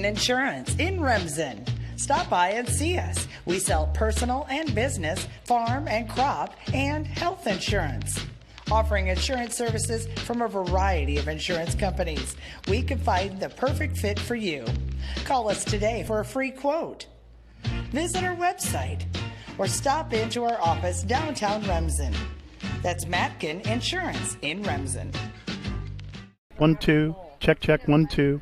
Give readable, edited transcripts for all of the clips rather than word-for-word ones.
Insurance in Remsen. Stop by and see us. We sell personal and business, farm and crop, and health insurance. Offering insurance services from a variety of insurance companies, we can find the perfect fit for you. Call us today for a free quote. Visit our website or stop into our office downtown Remsen. That's Matkin Insurance in Remsen. 1 2 check check 1 2.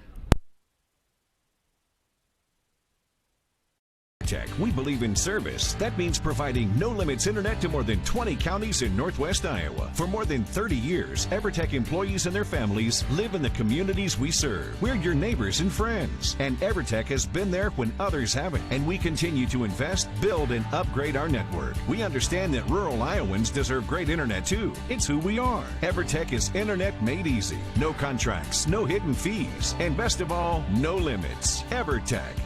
We believe in service. That means providing no-limits internet to more than 20 counties in northwest Iowa. For more than 30 years, EverTech employees and their families live in the communities we serve. We're your neighbors and friends, and EverTech has been there when others haven't, and we continue to invest, build, and upgrade our network. We understand that rural Iowans deserve great internet too. It's who we are. EverTech is internet made easy. No contracts, no hidden fees, and best of all, no limits. EverTech.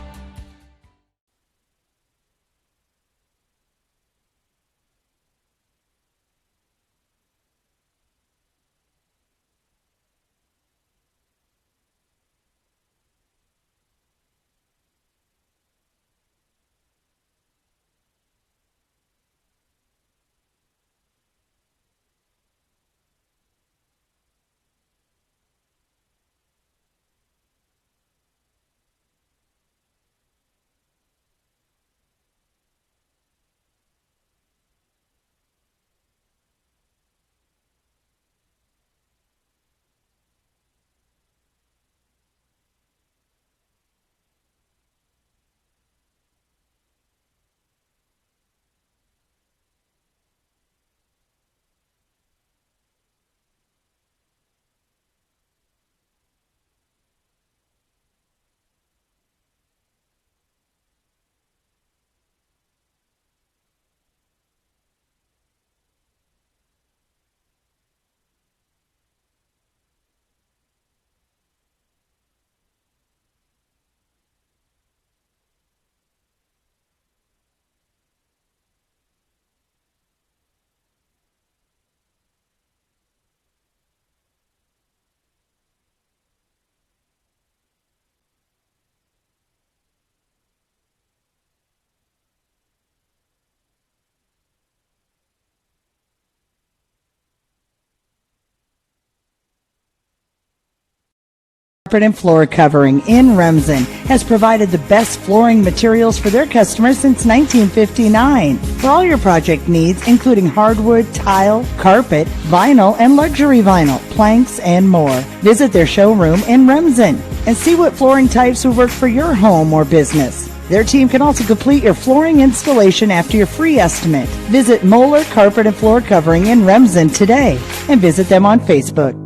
Carpet and floor covering in Remsen has provided the best flooring materials for their customers since 1959. For all your project needs, including hardwood, tile, carpet, vinyl, and luxury vinyl, planks, and more. Visit their showroom in Remsen and see what flooring types will work for your home or business. Their team can also complete your flooring installation after your free estimate. Visit Moeller Carpet and Floor Covering in Remsen today and visit them on Facebook.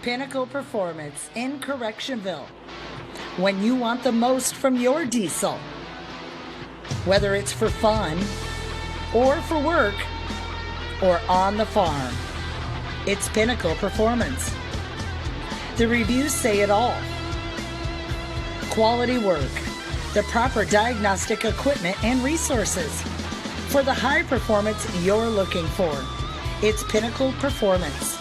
Pinnacle Performance in Correctionville. When you want the most from your diesel, whether it's for fun or for work or on the farm, it's Pinnacle Performance. The reviews say it all. Quality work, the proper diagnostic equipment and resources for the high performance you're looking for. It's Pinnacle Performance.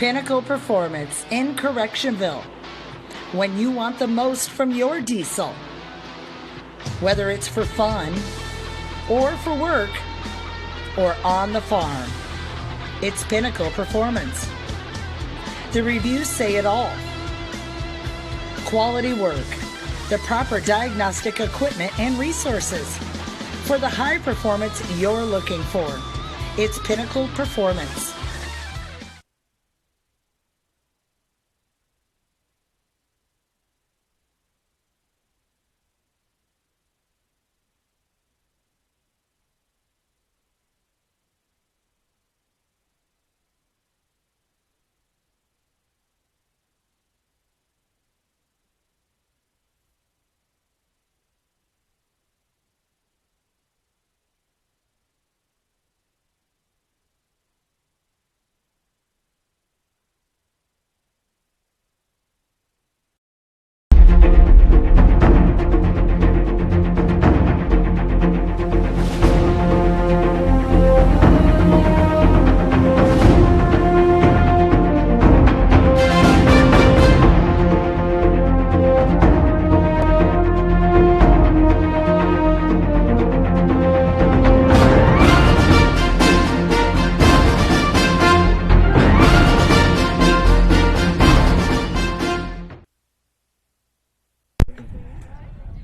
Pinnacle Performance in Correctionville. When you want the most from your diesel, whether it's for fun or for work or on the farm, it's Pinnacle Performance. The reviews say it all. Quality work, the proper diagnostic equipment and resources for the high performance you're looking for. It's Pinnacle Performance.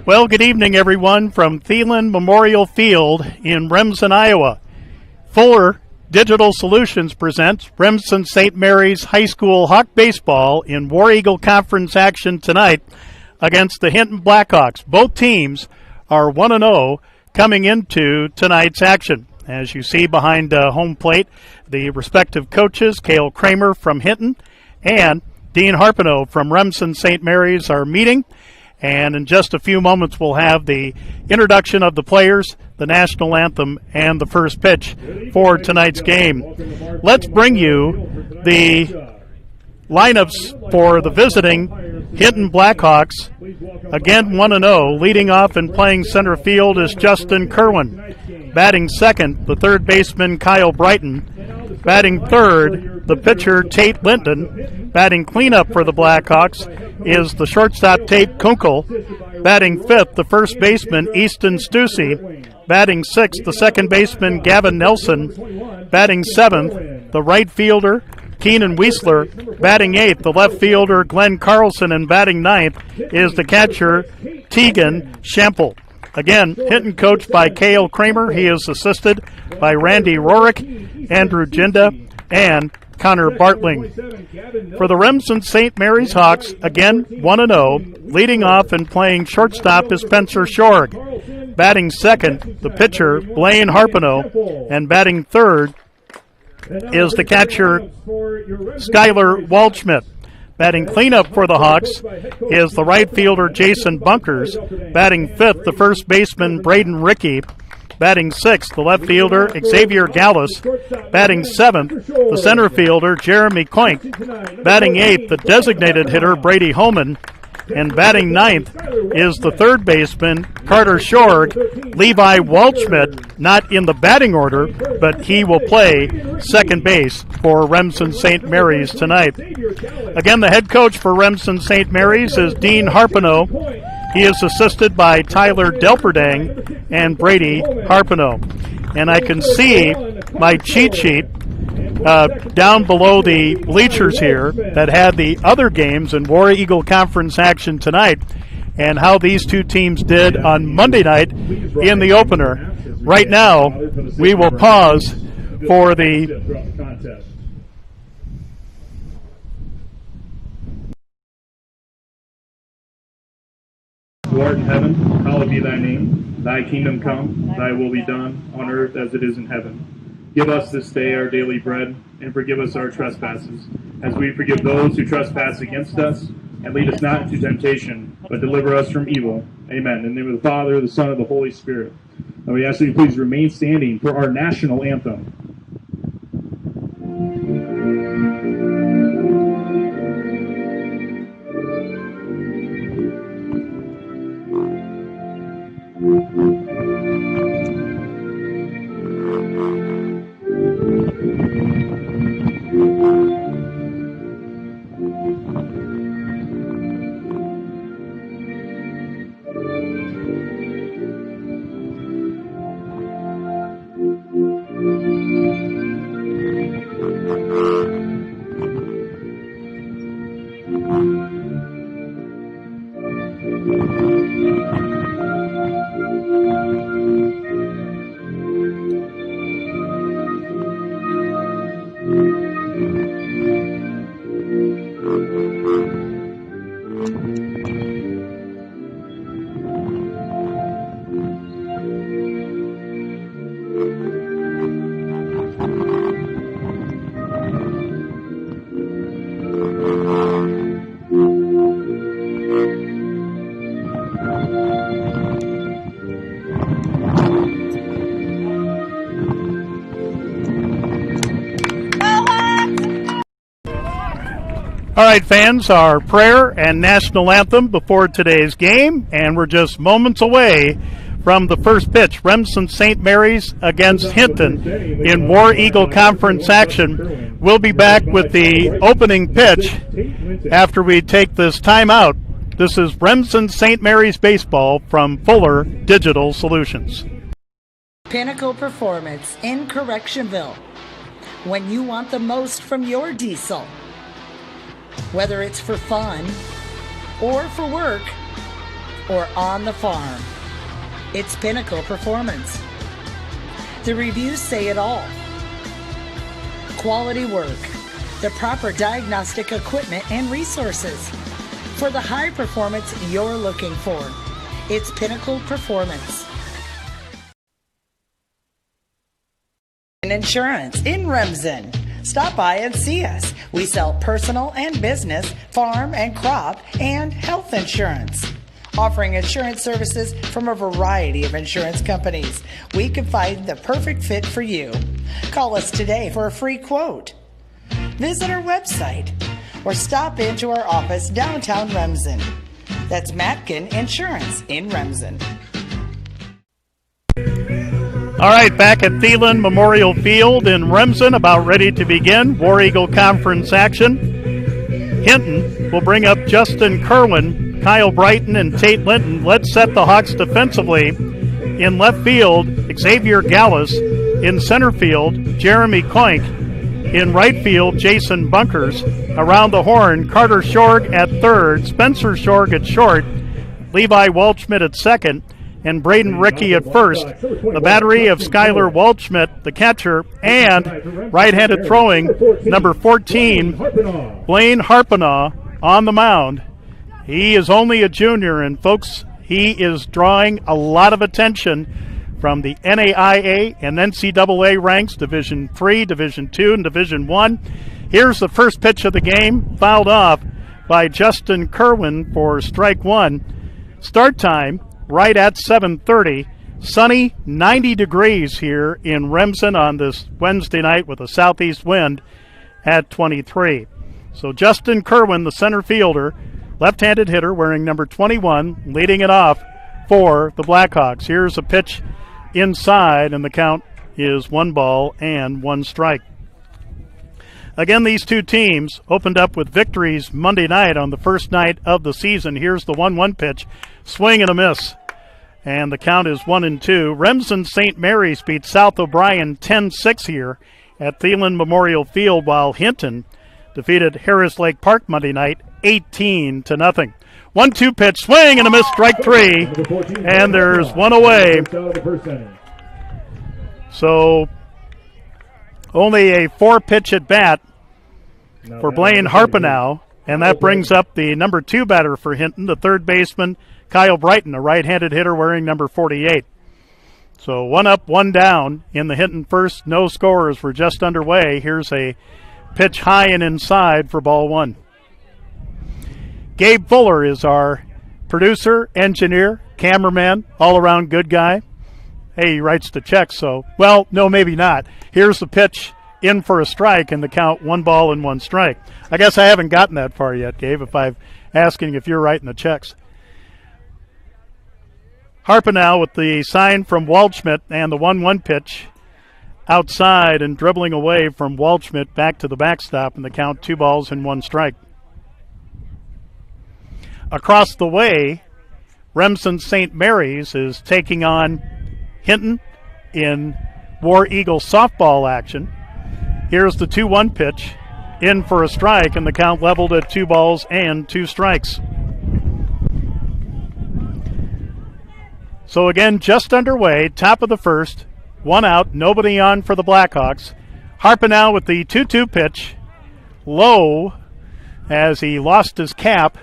Well, good evening, everyone, from Thielen Memorial Field in Remsen, Iowa. Fuller Digital Solutions presents Remsen St. Mary's High School Hawk Baseball in War Eagle Conference action tonight against the Hinton Blackhawks. Both teams are 1-0 coming into tonight's action. As you see behind home plate, the respective coaches, Cale Kramer from Hinton and Dean Harpino from Remsen St. Mary's, are meeting. And in just a few moments, we'll have the introduction of the players, the national anthem, and the first pitch for tonight's game. Let's bring you the lineups for the visiting Hinton Blackhawks. Again, 1-0. Leading off and playing center field is Justin Kerwin. Batting second, the third baseman Kyle Brighton. Batting third, the pitcher Tate Linton. Batting cleanup for the Blackhawks is the shortstop Tate Kunkel. Batting fifth, the first baseman Easton Stussy. Batting sixth, the second baseman Gavin Nelson. Batting seventh, the right fielder Keenan Weisler. Batting eighth, the left fielder Glenn Carlson. And batting ninth is the catcher Tegan Schampel. Again, Hinton coached by Cale Kramer. He is assisted by Randy Rorick, Andrew Jinda, and Connor Bartling. For the Remsen St. Mary's Hawks, again 1-0. Leading off and playing shortstop is Spencer Shorg. Batting second, the pitcher Blaine Harpino. And batting third is the catcher Skylar Waldschmidt. Batting cleanup for the Hawks is the right fielder Jason Bunkers. Batting fifth, the first baseman Braden Rickey. Batting sixth, the left fielder Xavier Gallus. Batting seventh, the center fielder Jeremy Koink. Batting eighth, the designated hitter Brady Holman. And batting ninth is the third baseman Carter Shorg. Levi Waldschmidt, not in the batting order, but he will play second base for Remsen St. Mary's tonight. Again, the head coach for Remsen St. Mary's is Dean Harpino. He is assisted by Tyler Delperdang and Brady Harpino. And I can see my cheat sheet down below the bleachers here that had the other games in War Eagle Conference action tonight and how these two teams did on Monday night in the opener. Right now, we will pause for the Who art in heaven, hallowed be thy name. Thy kingdom come, thy will be done, on earth as it is in heaven. Give us this day our daily bread, and forgive us our trespasses, as we forgive those who trespass against us. And lead us not into temptation, but deliver us from evil. Amen. In the name of the Father, the Son, and the Holy Spirit. And we ask that you please remain standing for our national anthem. All right, fans, our prayer and national anthem before today's game, and we're just moments away from the first pitch. Remsen St. Mary's against Hinton in War Eagle Conference action. We'll be back with the opening pitch after we take this timeout. This is Remsen St. Mary's Baseball from Fuller Digital Solutions. Pinnacle Performance in Correctionville. When you want the most from your diesel. Whether it's for fun, or for work, or on the farm, it's Pinnacle Performance. The reviews say it all. Quality work, the proper diagnostic equipment and resources. For the high performance you're looking for, it's Pinnacle Performance. Insurance in Remsen. Stop by and see us. We sell personal and business, farm and crop, and health insurance. Offering insurance services from a variety of insurance companies. We can find the perfect fit for you. Call us today for a free quote. Visit our website or stop into our office downtown Remsen. That's Matkin Insurance in Remsen. All right, back at Thielen Memorial Field in Remsen, about ready to begin War Eagle Conference action. Hinton will bring up Justin Kerwin, Kyle Brighton, and Tate Linton. Let's set the Hawks defensively. In left field, Xavier Gallus. In center field, Jeremy Koink. In right field, Jason Bunkers. Around the horn, Carter Shorg at third, Spencer Shorg at short, Levi Waldschmidt at second, and Braden Rickey at first. The battery of Skylar Waldschmidt, the catcher, and right-handed throwing, number 14, Blaine Harpenaugh, on the mound. He is only a junior, and folks, he is drawing a lot of attention from the NAIA and NCAA ranks, Division III, Division II, and Division I. Here's the first pitch of the game, fouled off by Justin Kerwin for strike one. Start time right at 7:30. Sunny, 90 degrees here in Remsen on this Wednesday night with a southeast wind at 23. So Justin Kerwin, the center fielder, left-handed hitter wearing number 21, leading it off for the Blackhawks. Here's a pitch inside, and the count is 1-1 Again, these two teams opened up with victories Monday night on the first night of the season. Here's the 1-1 pitch. Swing and a miss. And the count is 1-2. Remsen St. Mary's beat South O'Brien 10-6 here at Thielen Memorial Field, while Hinton defeated Harris Lake Park Monday night 18-0. 1-2 pitch, swing and a miss, strike three. And there's one away. So only a 4-pitch at bat for Blaine Harpenaugh, and that brings up the number 2 batter for Hinton, the third baseman, Kyle Brighton, a right-handed hitter wearing number 48. So 1 up, 1 down in the Hinton first. No scorers. We're just underway. Here's a pitch high and inside for ball one. Gabe Fuller is our producer, engineer, cameraman, all-around good guy. Hey, he writes the checks, so, well, no, maybe not. Here's the pitch in for a strike, and the count 1-1 strike. I guess I haven't gotten that far yet, Gabe, if I'm asking if you're writing the checks. Harpenaugh with the sign from Waldschmidt and the 1-1 pitch outside and dribbling away from Waldschmidt back to the backstop, and the count 2-1 strike. Across the way, Remsen St. Mary's is taking on Hinton in War Eagle softball action. Here's the 2-1 pitch, in for a strike, and the count leveled at 2 strikes. So again, just underway, top of the first, 1 out, nobody on for the Blackhawks. Harpenaugh with the 2-2 pitch, low as he lost his cap.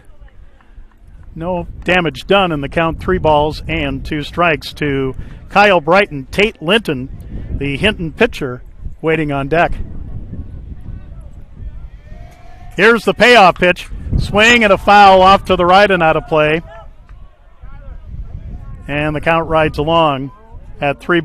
No damage done, and the count 3 strikes to Kyle Brighton. Tate Linton, the Hinton pitcher, waiting on deck. Here's the payoff pitch. Swing and a foul off to the right and out of play. And the count rides along at 3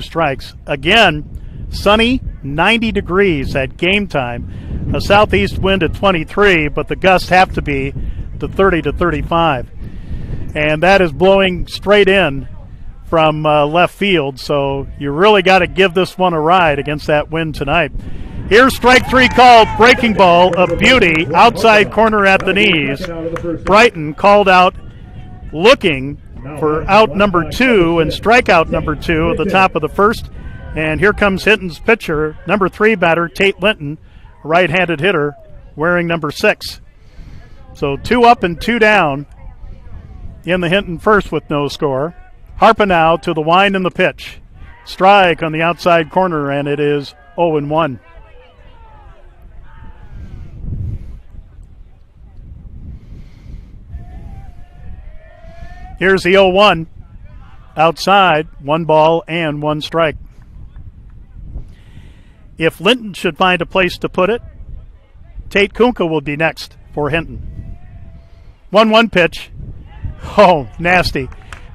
strikes. Again, sunny, 90 degrees at game time. A southeast wind at 23, but the gusts have to be to 30 to 35. And that is blowing straight in from left field, so you really got to give this one a ride against that wind tonight. Here's strike three called, breaking ball, a beauty, outside corner at the knees. Brighton called out looking for out number 2 and strikeout number 2 at the top of the first. And here comes Hinton's pitcher, number 3 batter, Tate Linton, a right-handed hitter, wearing number 6. So 2 up and 2 down in the Hinton first with no score. Harpenow to the wind and the pitch. Strike on the outside corner, and it is 0-1. Here's the 0-1. Outside, 1 ball and 1 strike. If Linton should find a place to put it, Tate Kunka will be next for Hinton. 1-1 pitch. Oh, nasty.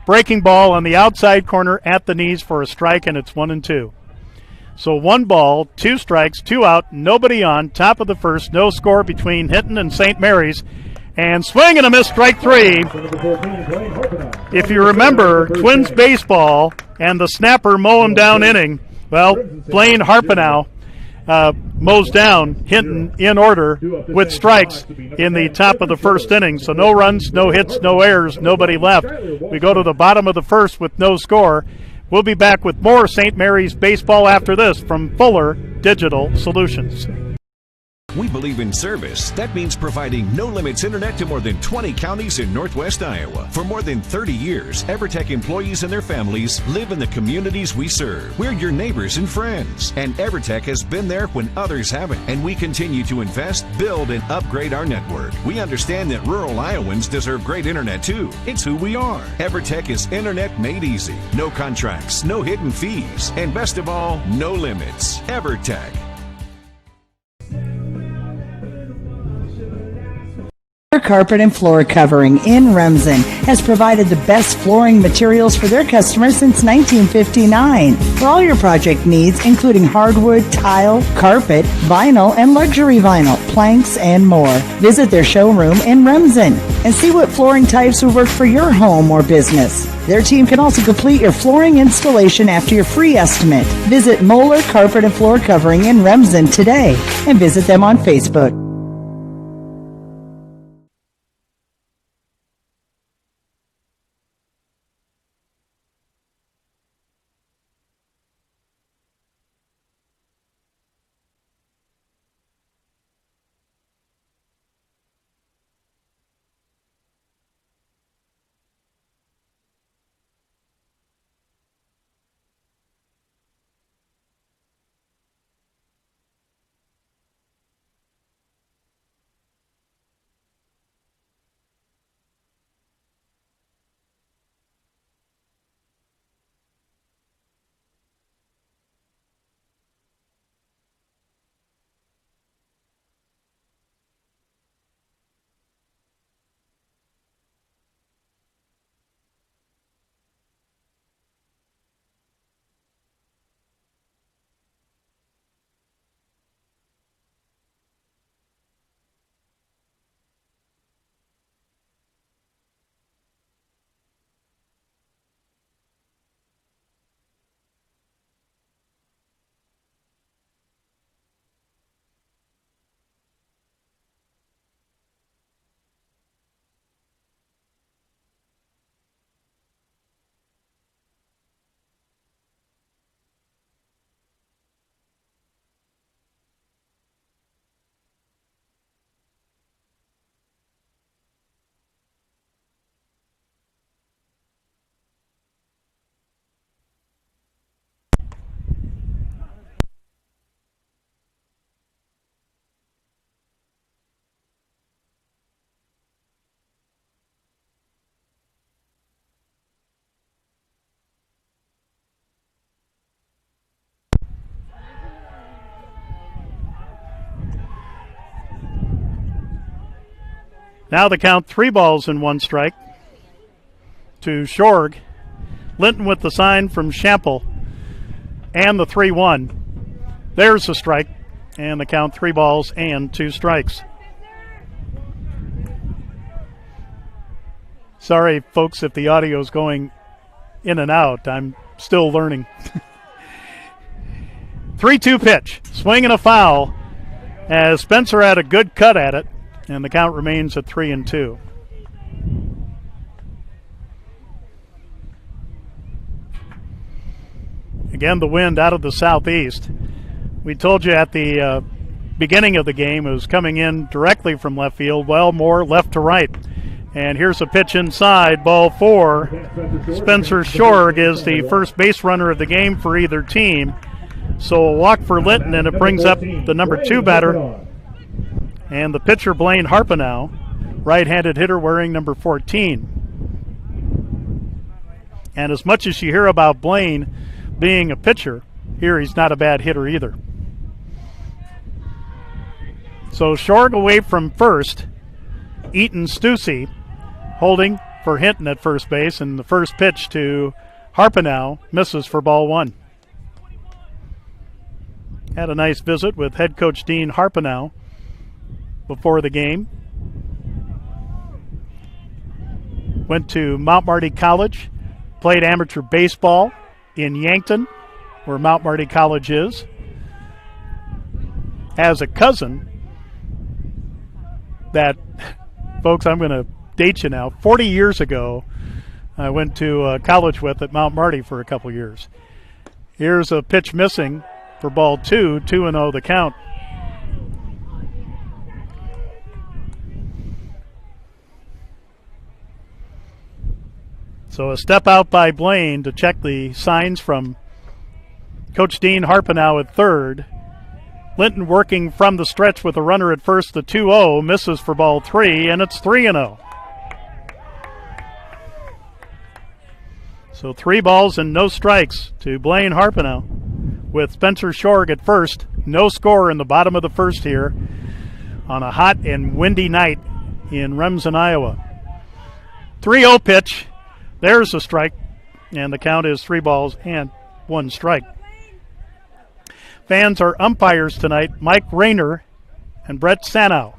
Breaking ball on the outside corner at the knees for a strike, and it's 1-2. So 1 ball, 2 strikes, 2 out, nobody on, top of the first, no score between Hinton and St. Mary's. And swing and a miss, strike 3. If you remember, Twins baseball and the snapper mow him down inning. Well, Blaine Harpenow mows down Hinton in order with strikes in the top of the first inning. So no runs, no hits, no errors, nobody left. We go to the bottom of the first with no score. We'll be back with more St. Mary's baseball after this from Fuller Digital Solutions. We believe in service. That means providing no-limits internet to more than 20 counties in Northwest Iowa. For more than 30 years, EverTech employees and their families live in the communities we serve. We're your neighbors and friends. And EverTech has been there when others haven't. And we continue to invest, build, and upgrade our network. We understand that rural Iowans deserve great internet too. It's who we are. EverTech is internet made easy. No contracts, no hidden fees, and best of all, no limits. EverTech. Carpet and floor covering in Remsen has provided the best flooring materials for their customers since 1959. For all your project needs, including hardwood, tile, carpet, vinyl, and luxury vinyl, planks, and more. Visit their showroom in Remsen and see what flooring types will work for your home or business. Their team can also complete your flooring installation after your free estimate. Visit Moeller Carpet and Floor Covering in Remsen today and visit them on Facebook. Now the count, 3 balls and 1 strike to Shorg. Linton with the sign from Shample and the 3-1. There's a strike, and the count 3 balls and 2 strikes. Sorry, folks, if the audio is going in and out. I'm still learning. 3-2 pitch. Swing and a foul as Spencer had a good cut at it, and the count remains at 3-2. Again, the wind out of the southeast. We told you at the beginning of the game it was coming in directly from left field, well, more left to right. And here's a pitch inside, ball 4. Spencer Shorg is the first base runner of the game for either team. So a walk for Linton, and it brings up the number 2 batter. And the pitcher, Blaine Harpenow, right-handed hitter wearing number 14. And as much as you hear about Blaine being a pitcher, here he's not a bad hitter either. So Shorg away from first. Eaton Stussy holding for Hinton at first base, and the first pitch to Harpenow misses for ball 1. Had a nice visit with head coach Dean Harpenow before the game. Went to Mount Marty College, played amateur baseball in Yankton, where Mount Marty College is. Has a cousin that, folks, I'm going to date you now. 40 years ago, I went to college with at Mount Marty for a couple years. Here's a pitch missing for ball 2, 2-0 the count. So a step out by Blaine to check the signs from Coach Dean Harpenow at third. Linton working from the stretch with a runner at first, the 2-0, misses for ball 3, and it's 3-0. So 3 balls and no strikes to Blaine Harpenow with Spencer Shorg at first. No score in the bottom of the first here on a hot and windy night in Remsen, Iowa. 3-0 pitch. There's a strike, and the count is 3 balls and 1 strike. Fans are umpires tonight, Mike Rayner and Brett Sanow.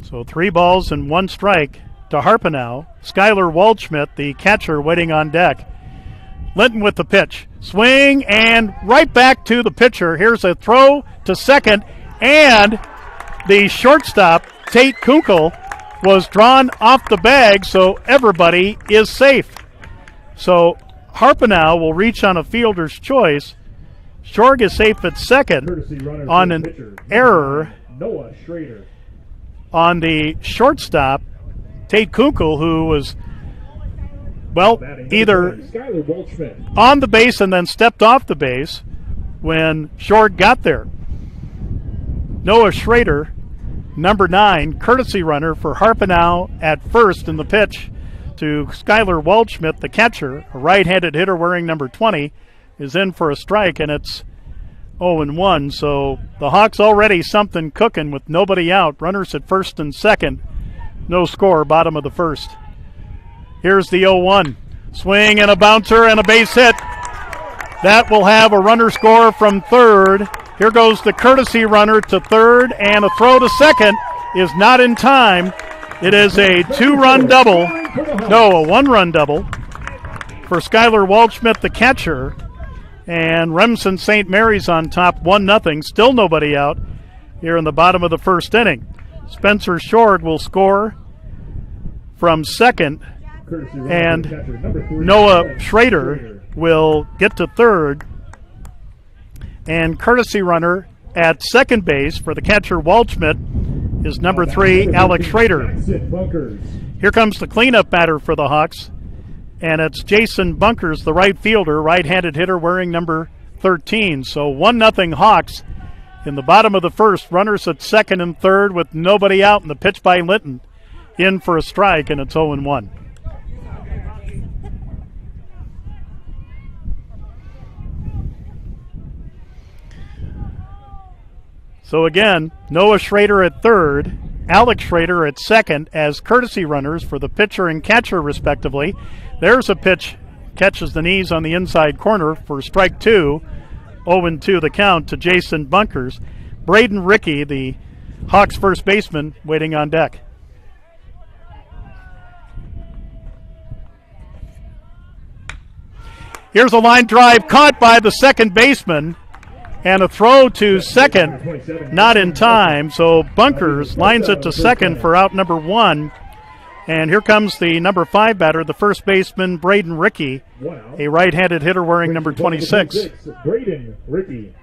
So 3 balls and 1 strike to Harpenow. Skylar Waldschmidt, the catcher, waiting on deck. Linton with the pitch. Swing and right back to the pitcher. Here's a throw to second, and the shortstop, Tate Kunkel, was drawn off the bag, so everybody is safe. So Harpenow will reach on a fielder's choice. Shorg is safe at second on an error on the shortstop, Tate Kunkel, who was, well, either on the base and then stepped off the base when Shorg got there. Noah Schrader, number 9, courtesy runner for Harpenow at first in the pitch to Skylar Waldschmidt, the catcher, a right-handed hitter wearing number 20, is in for a strike, and it's 0-1. So the Hawks already something cooking with nobody out. Runners at first and second. No score, bottom of the first. Here's the 0-1. Swing and a bouncer and a base hit. That will have a runner score from third. Here goes the courtesy runner to third, and a throw to second is not in time. It is a 2-run double. No, a 1-run double for Skylar Waldschmidt, the catcher. And Remsen St. Mary's on top, 1-0. Still nobody out here in the bottom of the first inning. Spencer Shorg will score from second, and Noah Schrader will get to third. And courtesy runner at second base for the catcher Waldschmidt is number 3, Alex Schrader. Here comes the cleanup batter for the Hawks, and it's Jason Bunkers, the right fielder, right-handed hitter wearing number 13. So 1-0 Hawks in the bottom of the first. Runners at second and third with nobody out, and the pitch by Linton in for a strike, and it's 0-1. So again, Noah Schrader at third, Alex Schrader at second as courtesy runners for the pitcher and catcher respectively. There's a pitch catches the knees on the inside corner for strike 2. 0-2 the count to Jason Bunkers. Braden Rickey, the Hawks first baseman, waiting on deck. Here's a line drive caught by the second baseman, and a throw to second, not in time. So Bunkers lines it to second for out number 1. And here comes the number 5 batter, the first baseman, Braden Rickey, a right-handed hitter wearing number 26. Braden Rickey.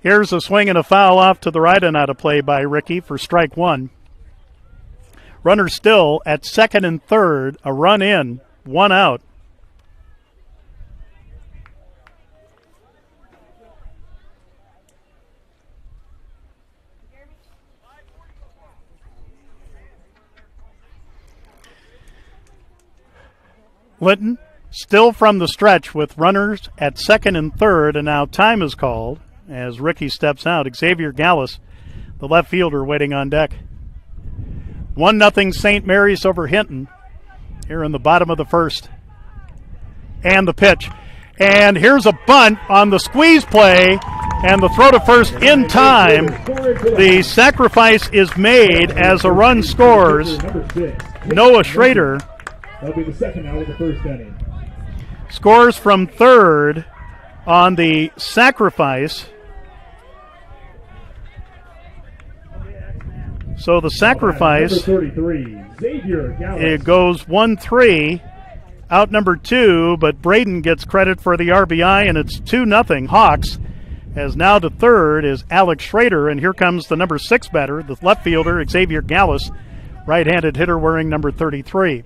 Here's a swing and a foul off to the right and out of play by Rickey for strike 1. Runner still at second and third, a run in, 1 out. Linton still from the stretch with runners at second and third, and now time is called as Rickey steps out. Xavier Gallus, the left fielder, waiting on deck. 1-0 St. Mary's over Hinton here in the bottom of the first. And the pitch. And here's a bunt on the squeeze play, and the throw to first in time. The sacrifice is made as a run scores. Noah Schrader That'll be the second out of the first inning. scores from third on the sacrifice. So the sacrifice, Number 33, Xavier Gallus. it goes 1-3, out number 2, but Braden gets credit for the RBI, and it's 2-0 Hawks, as now to third is Alex Schrader, and here comes the number 6 batter, the left fielder, Xavier Gallus, right-handed hitter wearing number 33.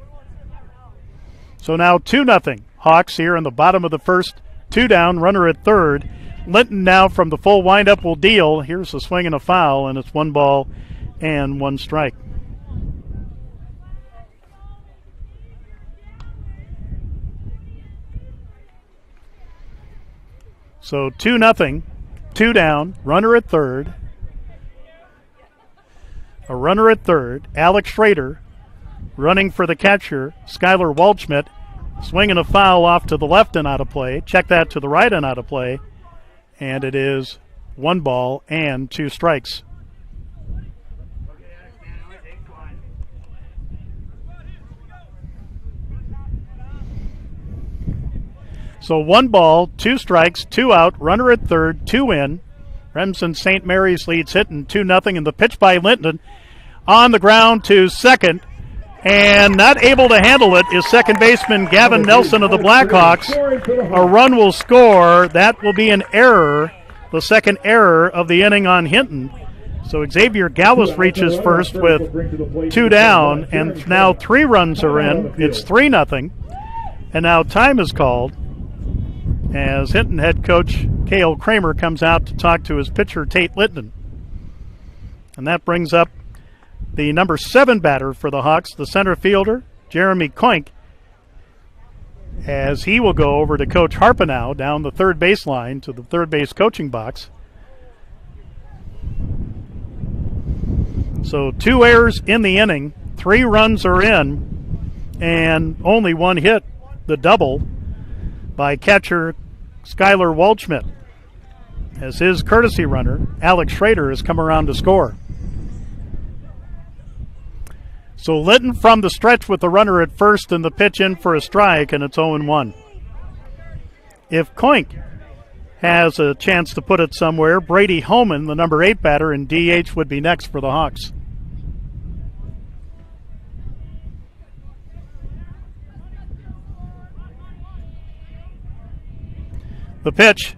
So now 2-0 Hawks here in the bottom of the first, 2 down, runner at third. Linton now from the full windup will deal. Here's a swing and a foul, and it's 1 ball and 1 strike. So 2-0, 2 down, runner at third. A runner at third, Alex Schrader running for the catcher, Skylar Waldschmidt. Swinging a foul off to the left and out of play. Check that to the right and out of play. And it is 1 ball and 2 strikes. So 1 ball, 2 strikes, 2 out, runner at third, 2 in. Remsen St. Mary's leads Hinton 2-0, and the pitch by Linton on the ground to second. And not able to handle it is second baseman Gavin Nelson of the Blackhawks. A run will score. That will be an error, the second error of the inning on Hinton. So Xavier Gallus reaches first with 2 down, and now 3 runs are in. It's 3-0. And now time is called as Hinton head coach Cale Kramer comes out to talk to his pitcher Tate Linton. And that brings up the number 7 batter for the Hawks, the center fielder, Jeremy Koink, as he will go over to Coach Harpenow down the third baseline to the third base coaching box. So 2 errors in the inning, 3 runs are in, and only 1 hit, the double by catcher Skylar Waldschmidt, as his courtesy runner, Alex Schrader, has come around to score. So Linton from the stretch with the runner at first and the pitch in for a strike, and it's 0-1. If Koink has a chance to put it somewhere, Brady Homan, the number 8 batter in DH, would be next for the Hawks. The pitch,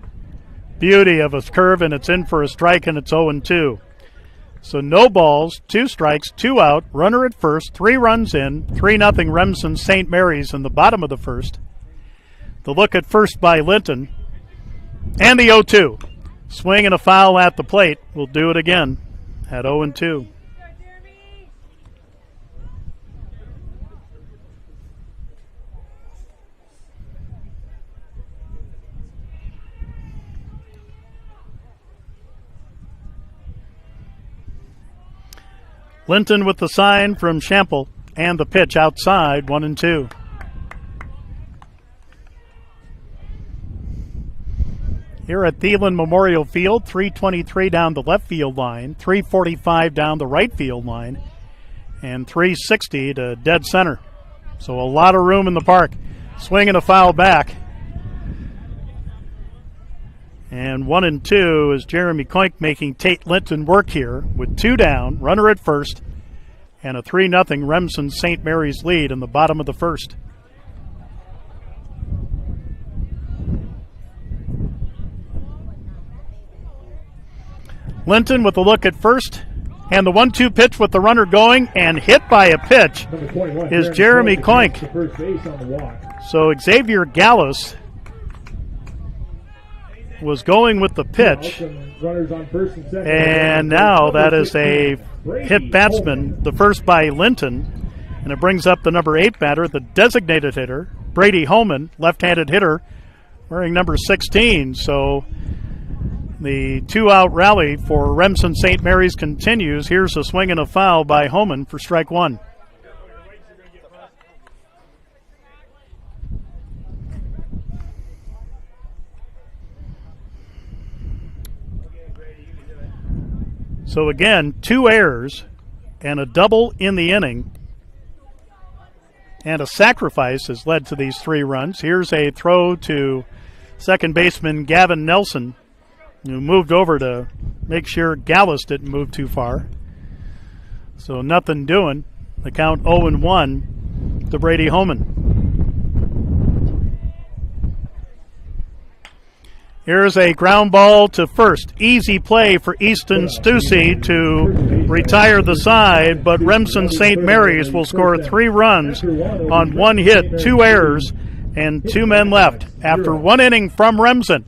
beauty of a curve, and it's in for a strike, and it's 0-2. So no balls, 2 strikes, 2 out, runner at first, 3 runs in, 3-0 Remsen St. Mary's in the bottom of the first. The look at first by Linton, and the 0-2. Swing and a foul at the plate. We'll do it again at 0-2. Linton with the sign from Shample, and the pitch outside, 1-2. Here at Thielen Memorial Field, 323 down the left field line, 345 down the right field line, and 360 to dead center. So a lot of room in the park. Swing and a foul back. And 1-2 is Jeremy Koink making Tate Linton work here with 2 down, runner at first, and a 3-0 Remsen St. Mary's lead in the bottom of the first. Linton with a look at first, and the 1-2 pitch with the runner going, and hit by a pitch is Jeremy Koink. So Xavier Gallus was going with the pitch, and now that is a hit batsman, the first by Linton, and it brings up the number 8 batter, the designated hitter, Brady Holman, left-handed hitter, wearing number 16. So the 2-out rally for Remsen St. Mary's continues. Here's a swing and a foul by Holman for strike 1. So again, 2 errors and a double in the inning, and a sacrifice has led to these 3 runs. Here's a throw to second baseman Gavin Nelson, who moved over to make sure Gallus didn't move too far. So nothing doing. The count 0-1 to Brady Holman. Here's a ground ball to first. Easy play for Easton Stussy to retire the side, but Remsen St. Mary's will score 3 runs on 1 hit, 2 errors, and 2 men left. After 1 inning from Remsen,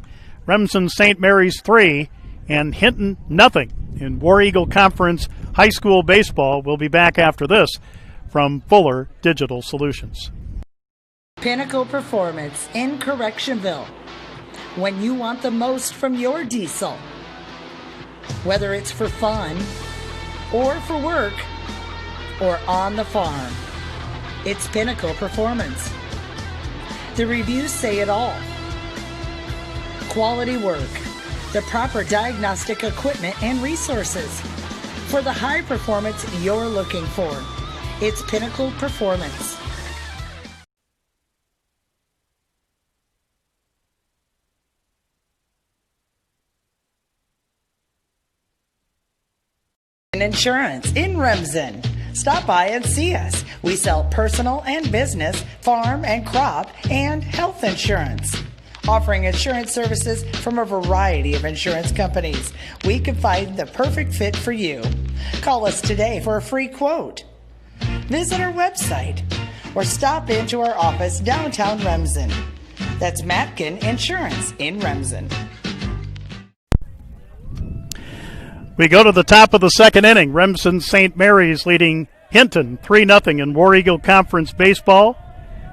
Remsen St. Mary's 3 and Hinton nothing in War Eagle Conference High School Baseball. We'll be back after this from Fuller Digital Solutions. Pinnacle Performance in Correctionville. When you want the most from your diesel, whether it's for fun or for work or on the farm, it's Pinnacle Performance. The reviews say it all. Quality work, the proper diagnostic equipment and resources for the high performance you're looking for. It's Pinnacle Performance. Insurance in Remsen. Stop by and see us. We sell personal and business, farm and crop, and health insurance. Offering insurance services from a variety of insurance companies. We can find the perfect fit for you. Call us today for a free quote. Visit our website or stop into our office downtown Remsen. That's Matkin Insurance in Remsen. We go to the top of the second inning. Remsen St. Mary's leading Hinton 3-0 in War Eagle Conference Baseball.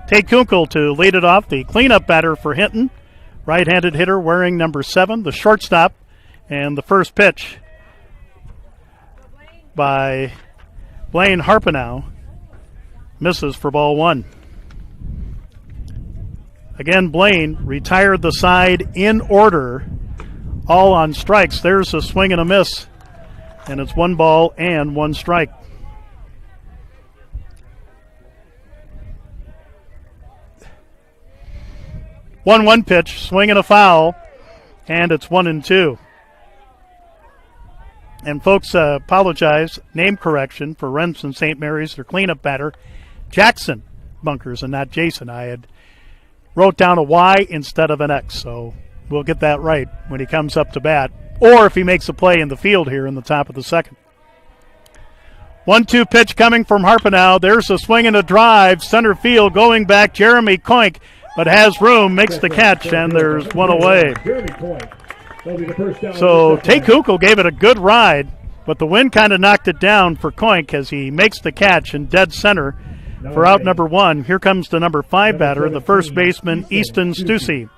Tate Kunkel to lead it off, the cleanup batter for Hinton. Right-handed hitter wearing number 7, the shortstop. And the first pitch by Blaine Harpenow misses for ball 1. Again, Blaine retired the side in order, all on strikes. There's a swing and a miss, and it's 1 ball and 1 strike. One pitch, swing and a foul, and it's 1-2. And folks, apologize, name correction for Remsen St. Mary's, their cleanup batter, Jackson Bunkers, and not Jason. I had wrote down a Y instead of an X, so we'll get that right when he comes up to bat, or if he makes a play in the field here in the top of the second. 1-2 pitch coming from Harpenow. There's a swing and a drive, center field, going back, Jeremy Koink, but has room, makes the catch, and there's 1 away. So Tate Kunkel gave it a good ride, but the wind kind of knocked it down for Koink as he makes the catch in dead center for out number 1. Here comes the number 5 batter, the first baseman, Easton Stussy,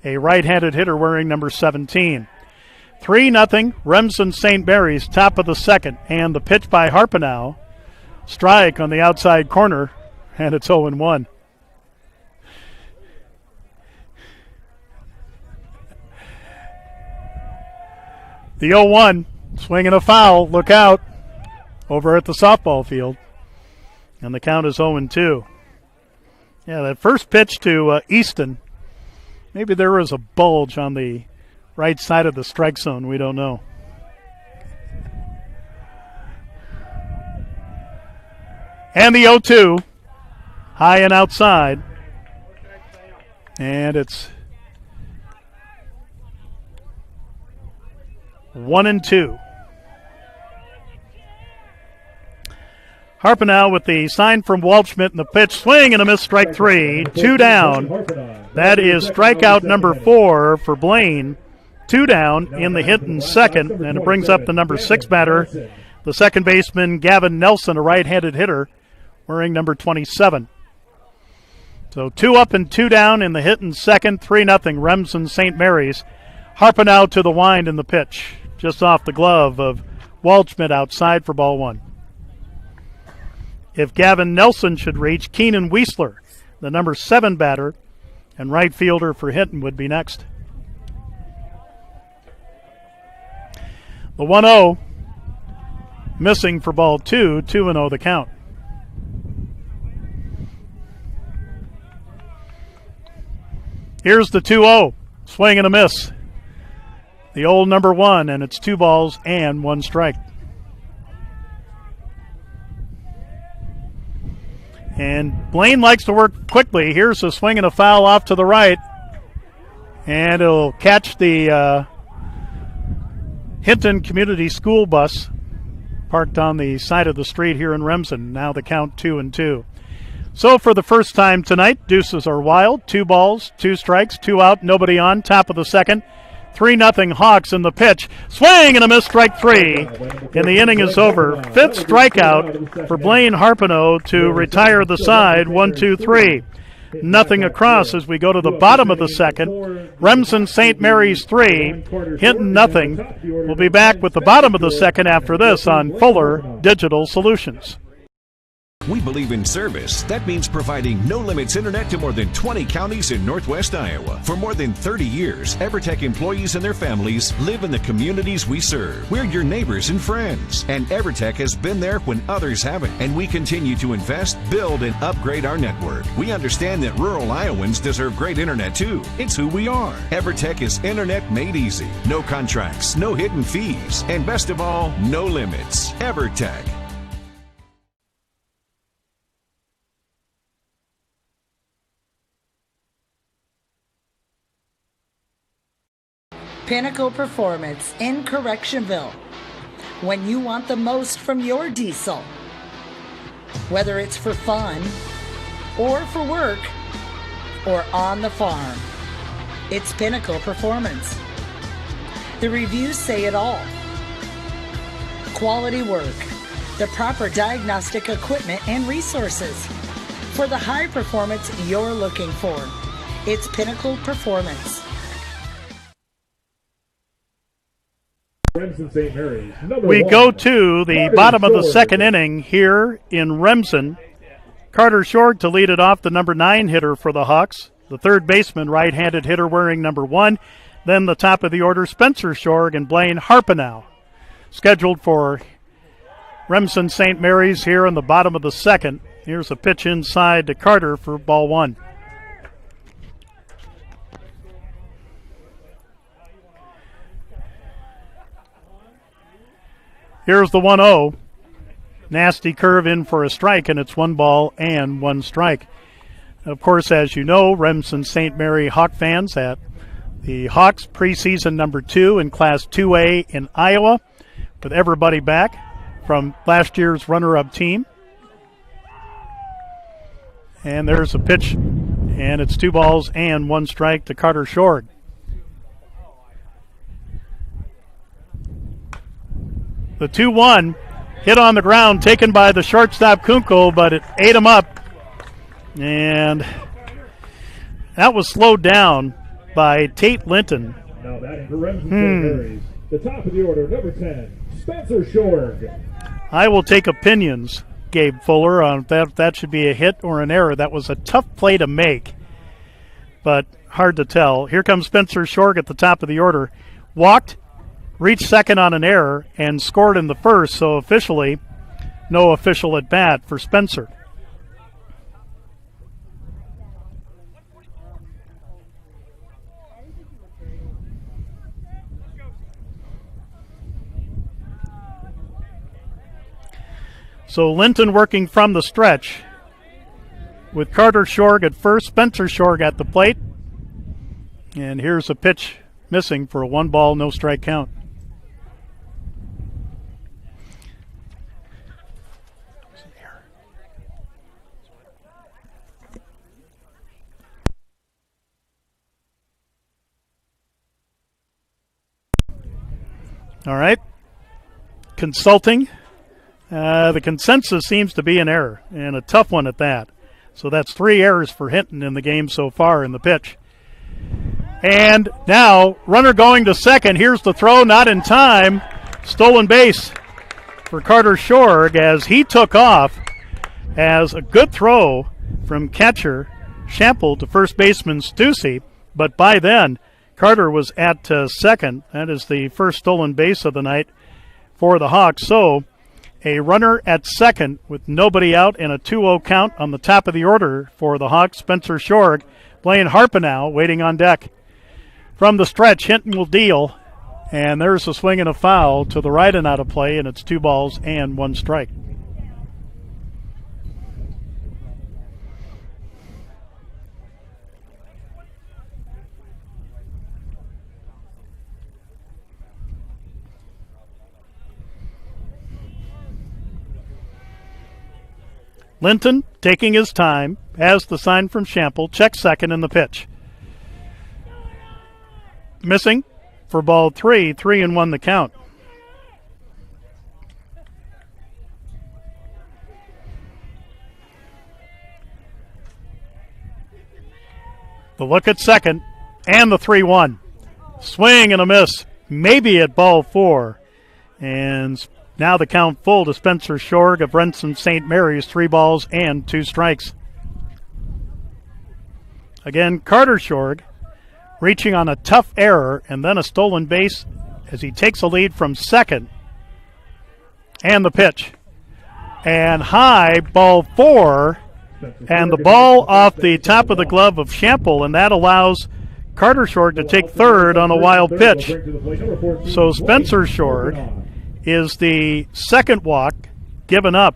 a right-handed hitter wearing number 17. 3-0, Remsen St. Mary's, top of the second. And the pitch by Harpenow. Strike on the outside corner, and it's 0-1. The 0-1, swinging a foul, look out, over at the softball field. And the count is 0-2. Yeah, that first pitch to Easton, maybe there was a bulge on the right side of the strike zone, we don't know. And the 0-2, high and outside. And it's 1-2. Harpenow with the sign from Waldschmidt and the pitch, swing and a miss, strike 3, 2 down. That is strikeout number 4 for Blaine. 2 down in the Hinton second, and it brings up the number 6 batter, the second baseman Gavin Nelson, a right-handed hitter, wearing number 27. So 2 up and 2 down in the Hinton second, 3-0 Remsen St. Mary's. Harpenow to the wind in the pitch, just off the glove of Waldschmidt outside for ball 1. If Gavin Nelson should reach, Keenan Weisler, the number 7 batter and right fielder for Hinton, would be next. The 1-0 missing for ball 2, 2-0 the count. Here's the 2-0, swing and a miss. The old number 1, and it's 2 balls and 1 strike. And Blaine likes to work quickly. Here's a swing and a foul off to the right. And it'll catch the Hinton Community School bus parked on the side of the street here in Remsen. Now the count 2-2. So for the first time tonight, deuces are wild. 2 balls, 2 strikes, 2 out, nobody on. Top of the second. 3-0 Hawks in the pitch. Swing and a miss, strike 3. And the inning is over. 5th strikeout for Blaine Harpenow to retire the side. 1-2-3. Nothing across as we go to the bottom of the second. Remsen St. Mary's 3, Hinton nothing. We'll be back with the bottom of the second after this on Fuller Digital Solutions. We believe in service. That means providing no-limits internet to more than 20 counties in Northwest Iowa. For more than 30 years, EverTech employees and their families live in the communities we serve. We're your neighbors and friends. And EverTech has been there when others haven't. And we continue to invest, build, and upgrade our network. We understand that rural Iowans deserve great internet too. It's who we are. EverTech is internet made easy. No contracts, no hidden fees, and best of all, no limits. EverTech. Pinnacle Performance in Correctionville. When you want the most from your diesel, whether it's for fun or for work or on the farm, it's Pinnacle Performance. The reviews say it all. Quality work, the proper diagnostic equipment and resources for the high performance you're looking for. It's Pinnacle Performance. Remsen St. Mary's. We go to the bottom of the second inning here in Remsen. Carter Short to lead it off, the number 9 hitter for the Hawks. The third baseman, right-handed hitter wearing number 1. Then the top of the order, Spencer Shorg and Blaine Harpenow. Scheduled for Remsen St. Mary's here in the bottom of the second. Here's a pitch inside to Carter for ball 1. Here's the 1-0. Nasty curve in for a strike, and it's 1 ball and 1 strike. Of course, as you know, Remsen St. Mary Hawk fans at the Hawks preseason number 2 in Class 2A in Iowa, with everybody back from last year's runner-up team. And there's a pitch, and it's 2 balls and 1 strike to Carter Shorg. The 2-1 hit on the ground, taken by the shortstop Kunkel, but it ate him up. And that was slowed down by Tate Linton. Now batting for Remsen St. Mary's, The top of the order, number 10, Spencer Shorg. I will take opinions, Gabe Fuller, on that should be a hit or an error. That was a tough play to make, but hard to tell. Here comes Spencer Shorg at the top of the order. Walked, reached second on an error, and scored in the first, so officially no official at bat for Spencer. So Linton working from the stretch with Carter Shorg at first, Spencer Shorg at the plate. And here's a pitch missing for a 1-ball, no strike count. All right. Consulting. The consensus seems to be an error, and a tough one at that. So that's 3 errors for Hinton in the game so far in the pitch. And now, runner going to second. Here's the throw, not in time. Stolen base for Carter Shorg as he took off as a good throw from catcher Shample to first baseman Stussy. But by then, Carter was at second. That is the first stolen base of the night for the Hawks. So a runner at second with nobody out and a 2-0 count on the top of the order for the Hawks. Spencer Shorg, Blaine Harpenow waiting on deck. From the stretch, Hinton will deal, and there's a swing and a foul to the right and out of play, and it's 2 balls and 1 strike. Linton taking his time, has the sign from Shample, checks second in the pitch. Missing for ball 3, 3-1 the count. The look at second and the 3-1. Swing and a miss, maybe at ball 4. And now the count full to Spencer Shorg of Remsen St. Mary's, 3 balls and 2 strikes. Again, Carter Shorg reaching on a tough error and then a stolen base as he takes a lead from second. And the pitch. And high, ball 4, and the ball off the top of the glove of Shample, and that allows Carter Shorg to take third on a wild pitch. So Spencer Shorg is the second walk given up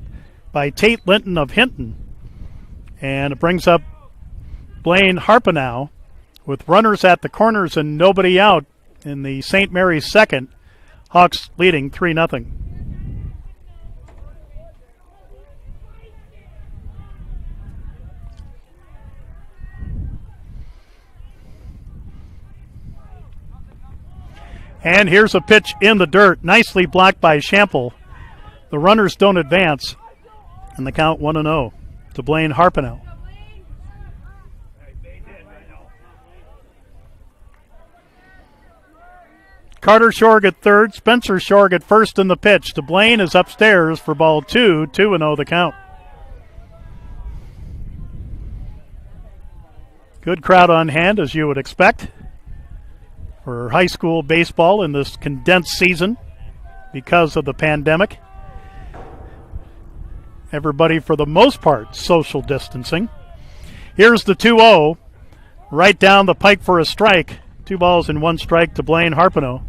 by Tate Linton of Hinton. And it brings up Blaine Harpenow with runners at the corners and nobody out in the St. Mary's second. Hawks leading 3-0. And here's a pitch in the dirt, nicely blocked by Shample. The runners don't advance, and the count 1-0 to Blaine Harpenow. Carter Shorg at third, Spencer Shorg at first in the pitch. To Blaine is upstairs for ball 2, 2-0 the count. Good crowd on hand, as you would expect, for high school baseball in this condensed season because of the pandemic. Everybody, for the most part, social distancing. Here's the 2-0, right down the pike for a strike. 2 balls and 1 strike to Blaine Harpenow.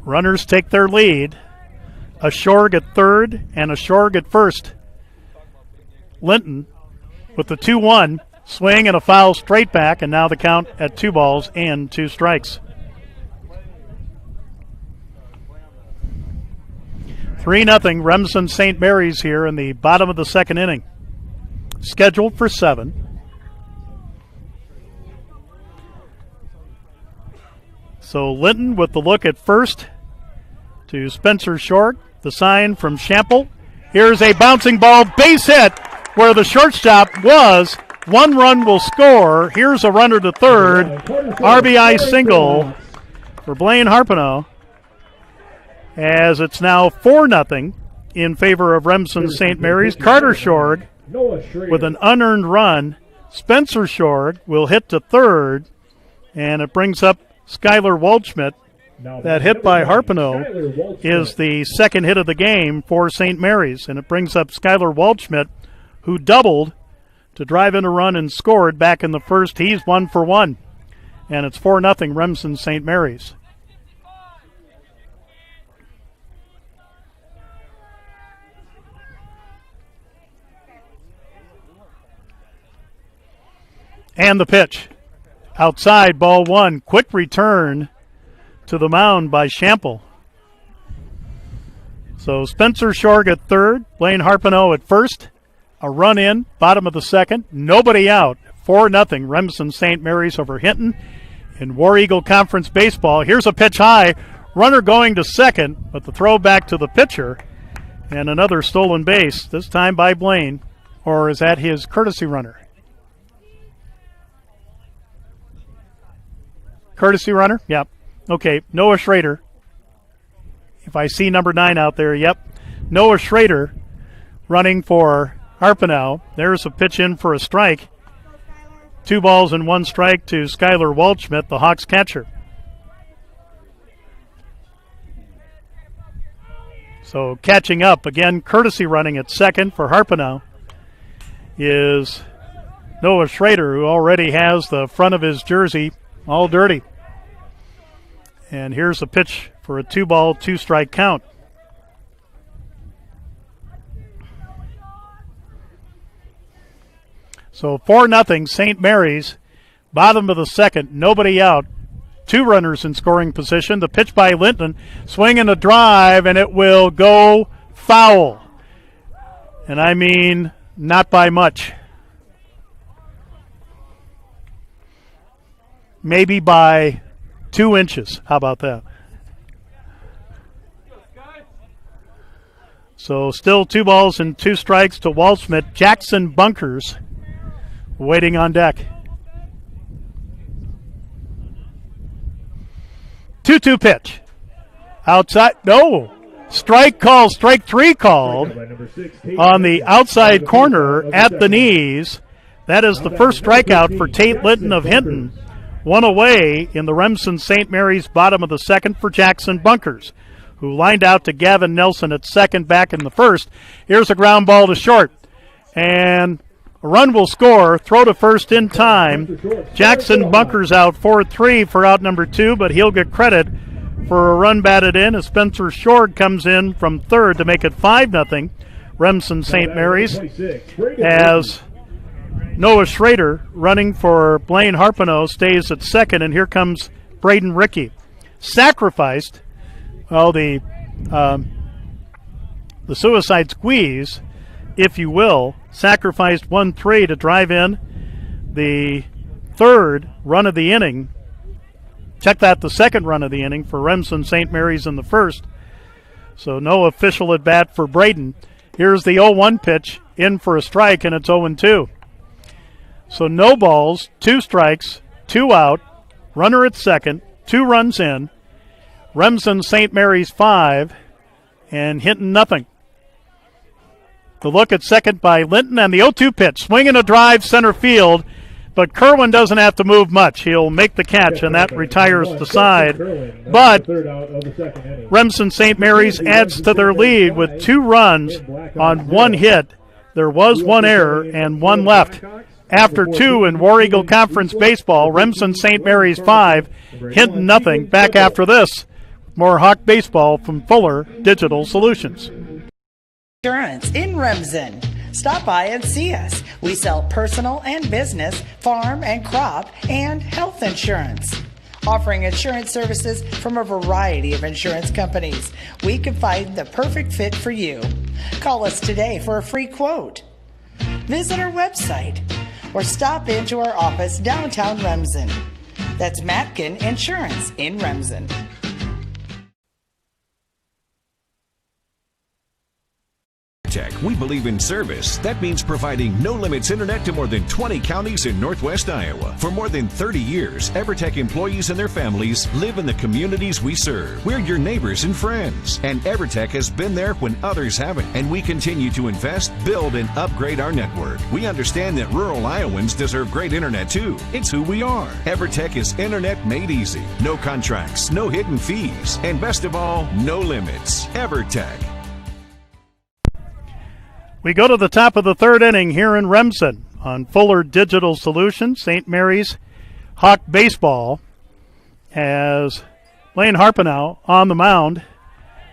Runners take their lead. A Shorg at third and a Shorg at first. Linton with the 2-1, swing and a foul straight back, and now the count at 2 balls and 2 strikes. 3-0 Remsen St. Mary's here in the bottom of the second inning. Scheduled for 7. So Linton with the look at first to Spencer Shorg. The sign from Shample. Here's a bouncing ball, base hit, where the shortstop was One run will score. Here's a runner to third. RBI single for Blaine Harpino, as it's now 4-0 in favor of Remsen St. Mary's. Carter Shorg with an unearned run. Spencer Shorg will hit to third, and it brings up Skylar Waldschmidt. That hit by Harpino is the second hit of the game for St. Mary's, and it brings up Skylar Waldschmidt, who doubled to drive in a run and scored back in the first. He's 1 for 1, and it's 4-0 Remsen St. Mary's. And the pitch. Outside, ball one. Quick return to the mound by Shample. So Spencer Shorg at third, Blaine Harpino at first. A run in, bottom of the second. Nobody out. 4-0 Remsen St. Mary's over Hinton in War Eagle Conference Baseball. Here's a pitch high. Runner going to second, but the throw back to the pitcher. And another stolen base, this time by Blaine. Or is that his courtesy runner? Courtesy runner? Yep. Okay, Noah Schrader. If I see number 9 out there, yep. Noah Schrader running for Harpino. There's a pitch in for a strike. 2 balls and 1 strike to Skylar Waldschmidt, the Hawks catcher. So catching up, again, courtesy running at second for Harpino is Noah Schrader, who already has the front of his jersey all dirty. And here's a pitch for a 2-ball, 2-strike count. So 4-0 St. Mary's, bottom of the second, nobody out. 2 runners in scoring position. The pitch by Linton, swing and a drive, and it will go foul. And I mean not by much. Maybe by 2 inches. How about that? So still 2 balls and 2 strikes to Waldschmidt. Jackson Bunkers waiting on deck. 2-2 pitch. Outside. No. Strike call. Strike 3 called on the outside corner at the knees. That is the first strikeout for Tate Linton of Hinton. 1 away in the Remsen St. Mary's bottom of the second for Jackson Bunkers, who lined out to Gavin Nelson at second back in the first. Here's a ground ball to short. And a run will score. Throw to first in time. Jackson Bunkers out 4-3 for out number 2, but he'll get credit for a run batted in as Spencer Shorg comes in from third to make it 5-0 Remsen St. Mary's, as Noah Schrader, running for Blaine Harpino, stays at second, and here comes Braden Rickey. Sacrificed, well, the suicide squeeze, if you will, sacrificed 1-3 to drive in the third run of the inning. Check that, the second run of the inning for Remsen St. Mary's in the first. So no official at bat for Braden. Here's the 0-1 pitch, in for a strike, and it's 0-2. So no balls, 2 strikes, 2 out, runner at second, 2 runs in. Remsen St. Mary's 5 and Hinton nothing. The look at second by Linton, and the 0-2 pitch. Swing and a drive center field, but Kerwin doesn't have to move much. He'll make the catch, and that retires the side. But Remsen St. Mary's adds to their lead with 2 runs on 1 hit. There was 1 error and 1 left. After 2 in War Eagle Conference Baseball, Remsen St. Mary's 5, Hinton nothing. Back after this, more Hawk Baseball from Fuller Digital Solutions. Insurance in Remsen. Stop by and see us. We sell personal and business, farm and crop, and health insurance. Offering insurance services from a variety of insurance companies, we can find the perfect fit for you. Call us today for a free quote. Visit our website or stop into our office downtown Remsen. That's Matkin Insurance in Remsen. EverTech, we believe in service. That means providing no-limits internet to more than 20 counties in Northwest Iowa. For more than 30 years, EverTech employees and their families live in the communities we serve. We're your neighbors and friends. And EverTech has been there when others haven't. And we continue to invest, build, and upgrade our network. We understand that rural Iowans deserve great internet too. It's who we are. EverTech is internet made easy. No contracts, no hidden fees, and best of all, no limits. EverTech. We go to the top of the third inning here in Remsen on Fuller Digital Solutions, St. Mary's Hawk Baseball, as Blaine Harpenow on the mound.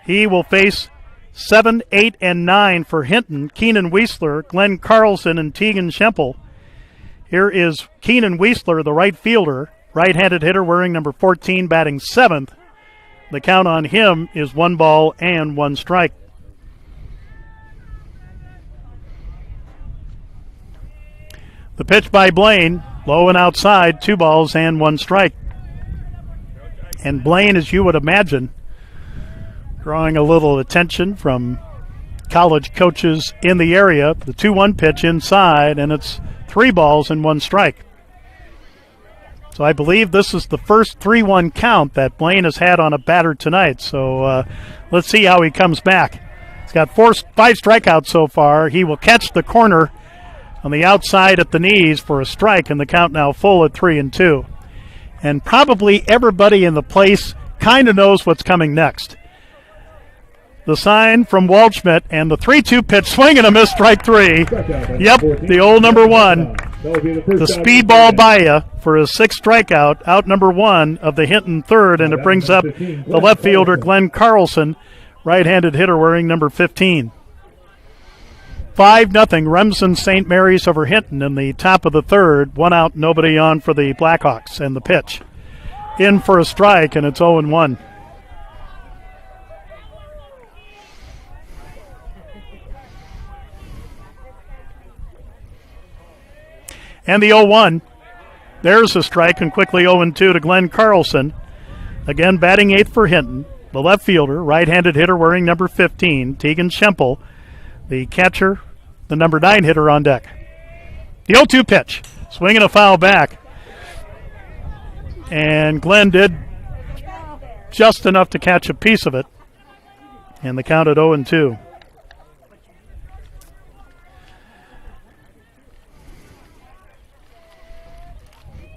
He will face 7, 8, and 9 for Hinton, Keenan Weisler, Glenn Carlson, and Tegan Schempel. Here is Keenan Weisler, the right fielder, right-handed hitter wearing number 14, batting 7th. The count on him is 1 ball and 1 strike. The pitch by Blaine, low and outside, 2 balls and 1 strike. And Blaine, as you would imagine, drawing a little attention from college coaches in the area. The 2-1 pitch inside, and it's 3 balls and 1 strike. So I believe this is the first 3-1 count that Blaine has had on a batter tonight. So let's see how he comes back. He's got 5 strikeouts so far. He will catch the corner on the outside at the knees for a strike, and the count now full at 3-2. And probably everybody in the place kind of knows what's coming next. The sign from Waldschmidt and the 3-2 pitch, swing and a miss, strike 3. Yep, the old number 1. The speedball by you for his 6th strikeout, out number 1 of the Hinton third, and it brings up the left fielder Glenn Carlson, right-handed hitter wearing number 15. 5-0 Remsen St. Mary's over Hinton in the top of the third. 1 out, nobody on for the Blackhawks, and the pitch in for a strike, and it's 0-1. And the 0-1. There's a strike, and quickly 0-2 to Glenn Carlson. Again, batting 8th for Hinton. The left fielder, right-handed hitter wearing number 15, Tegan Schempel. The catcher, the number 9 hitter on deck. The 0-2 pitch. Swinging a foul back. And Glenn did just enough to catch a piece of it. And the count at 0-2.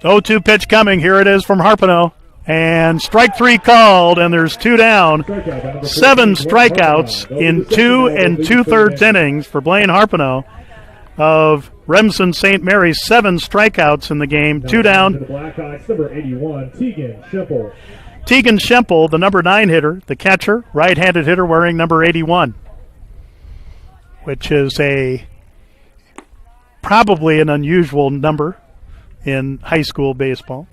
The 0-2 pitch coming. Here it is from Harpenow. And strike 3 called, and there's 2 down. 7 strikeouts in 2 2/3 innings for Blaine Harpenow of Remsen St. Mary's. 7 strikeouts in the game, 2 down. Tegan Schempel, the number 9 hitter, the catcher, right-handed hitter wearing number 81, which is probably an unusual number in high school baseball.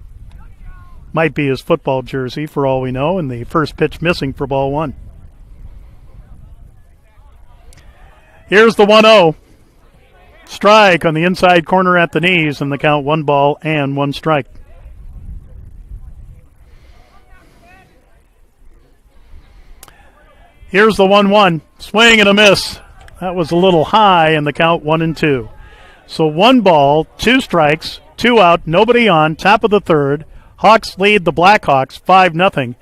Might be his football jersey for all we know, and the first pitch missing for ball 1. Here's the 1-0. Strike on the inside corner at the knees, and the count 1 ball and 1 strike. Here's the 1-1. Swing and a miss. That was a little high, and the count 1-2. So 1 ball, 2 strikes, 2 out, nobody on, top of the third. Hawks lead the Blackhawks 5-0.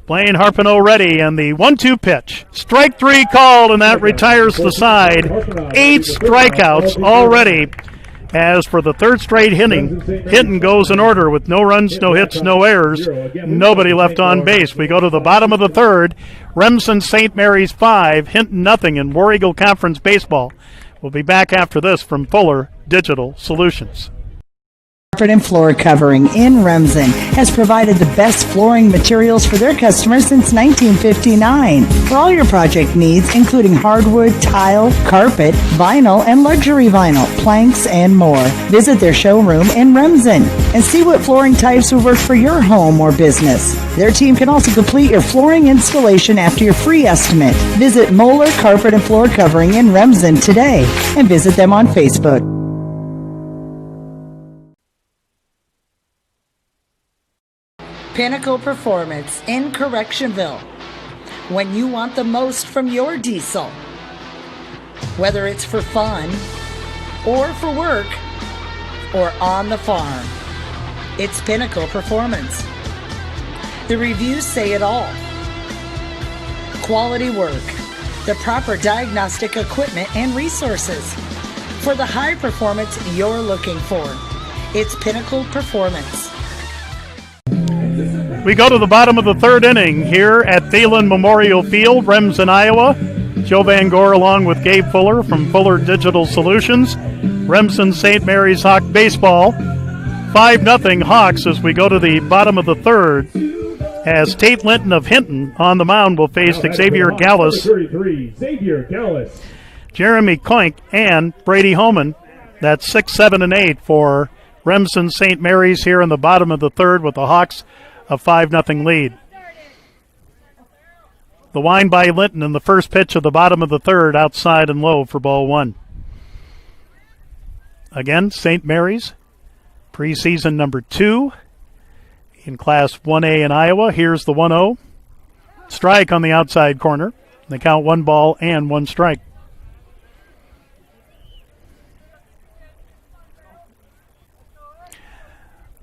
Blaine Harpenow ready, and the 1-2 pitch. Strike 3 called, and that retires the side. 8 strikeouts already. As for the third straight inning, Hinton goes in order with no runs, no hits, no errors. Nobody left on base. We go to the bottom of the third. Remsen St. Mary's 5, Hinton 0 in War Eagle Conference Baseball. We'll be back after this from Fuller Digital Solutions. Carpet and Floor Covering in Remsen has provided the best flooring materials for their customers since 1959. For all your project needs, including hardwood, tile, carpet, vinyl, and luxury vinyl, planks, and more. Visit their showroom in Remsen and see what flooring types will work for your home or business. Their team can also complete your flooring installation after your free estimate. Visit Moeller Carpet and Floor Covering in Remsen today and visit them on Facebook. Pinnacle Performance in Correctionville. When you want the most from your diesel, Whether it's for fun, or for work, or on the farm, it's Pinnacle Performance. The reviews say it all. Quality work, the proper diagnostic equipment and resources for the high performance you're looking for. It's Pinnacle Performance. We go to the bottom of the third inning here at Thielen Memorial Field, Remsen, Iowa. Joe Van Gore along with Gabe Fuller from Fuller Digital Solutions. Remsen St. Mary's Hawk Baseball. 5-0 Hawks as we go to the bottom of the third, as Tate Linton of Hinton on the mound will face Xavier Gallus, Jeremy Koink, and Brady Homan. That's 6, 7, and 8 for Remsen St. Mary's here in the bottom of the third with the Hawks a 5-0 lead. The wind by Linton in the first pitch of the bottom of the third, outside and low for ball one. Again, St. Mary's, preseason number 2 in Class 1A in Iowa. Here's the 1-0. Strike on the outside corner. They count 1 ball and 1 strike.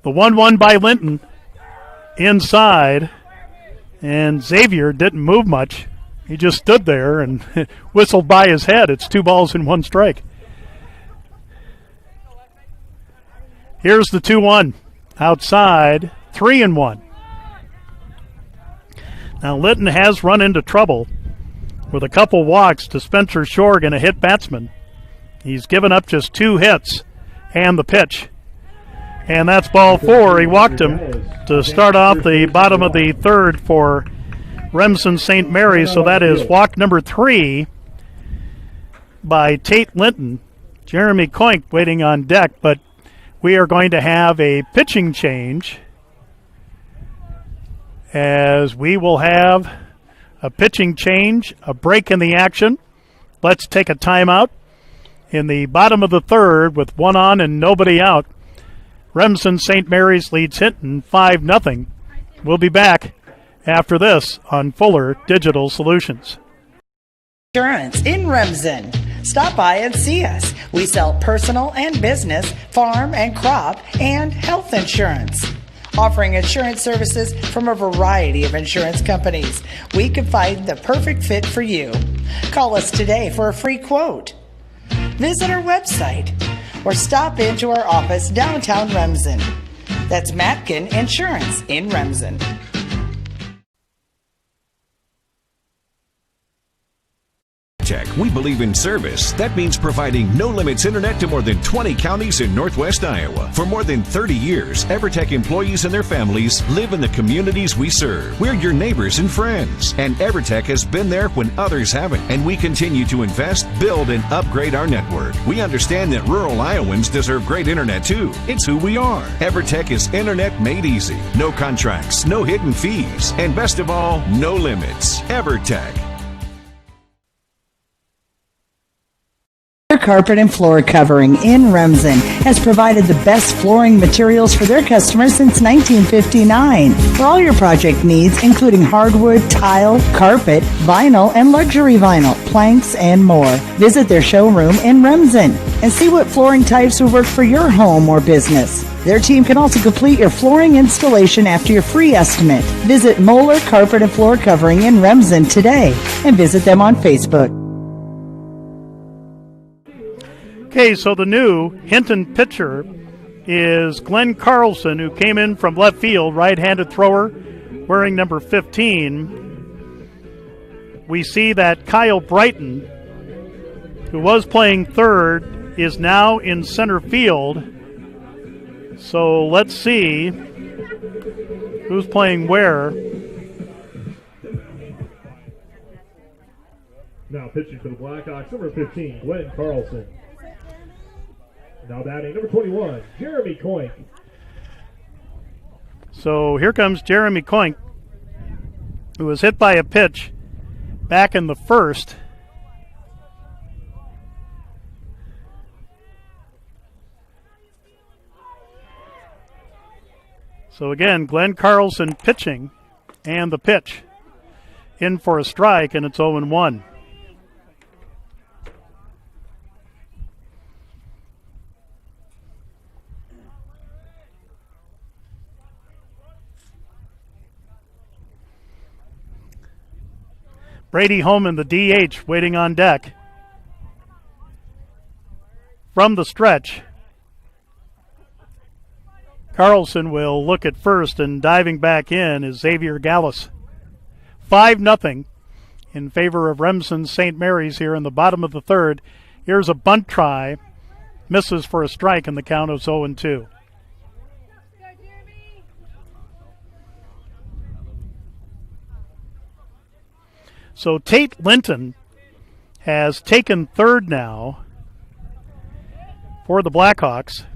The 1-1 by Linton inside, and Xavier didn't move much. He just stood there and whistled by his head. It's 2 balls and 1 strike. Here's the 2-1 outside, 3-1. Now Linton has run into trouble with a couple walks to Spencer Shorgan, a hit batsman. He's given up just 2 hits and the pitch. And that's ball 4. He walked him to start off the bottom of the third for Remsen St. Mary's. So that is walk number 3 by Tate Linton. Jeremy Koink waiting on deck, but we are going to have a pitching change, as we will have a pitching change, a break in the action. Let's take a timeout in the bottom of the third with 1 on and nobody out. Remsen St. Mary's leads Hinton 5-0. We'll be back after this on Fuller Digital Solutions. Insurance in Remsen. Stop by and see us. We sell personal and business, farm and crop, and health insurance. Offering insurance services from a variety of insurance companies, we can find the perfect fit for you. Call us today for a free quote. Visit our website or stop into our office downtown Remsen. That's Matkin Insurance in Remsen. We believe in service. That means providing no-limits internet to more than 20 counties in Northwest Iowa. For more than 30 years, EverTech employees and their families live in the communities we serve. We're your neighbors and friends. And EverTech has been there when others haven't. And we continue to invest, build, and upgrade our network. We understand that rural Iowans deserve great internet too. It's who we are. EverTech is internet made easy. No contracts, no hidden fees, and best of all, no limits. EverTech. Carpet and Floor Covering in Remsen has provided the best flooring materials for their customers since 1959. For all your project needs, including hardwood, tile, carpet, vinyl, and luxury vinyl, planks, and more. Visit their showroom in Remsen and see what flooring types will work for your home or business. Their team can also complete your flooring installation after your free estimate. Visit Moeller Carpet and Floor Covering in Remsen today and visit them on Facebook. Okay, so the new Hinton pitcher is Glenn Carlson, who came in from left field, right-handed thrower, wearing number 15. We see that Kyle Brighton, who was playing third, is now in center field. So let's see who's playing where. Now pitching for the Blackhawks, number 15, Glenn Carlson. Now batting, number 21, Jeremy Koink. So here comes Jeremy Koink, who was hit by a pitch back in the first. So again, Glenn Carlson pitching, and the pitch in for a strike, and it's 0-1. Brady Holman, the DH, waiting on deck. From the stretch, Carlson will look at first, and diving back in is Xavier Gallus. 5-0 in favor of Remsen St. Mary's here in the bottom of the third. Here's a bunt try. Misses for a strike, and the count is 0-2. So Tate Linton has taken third now for the Blackhawks.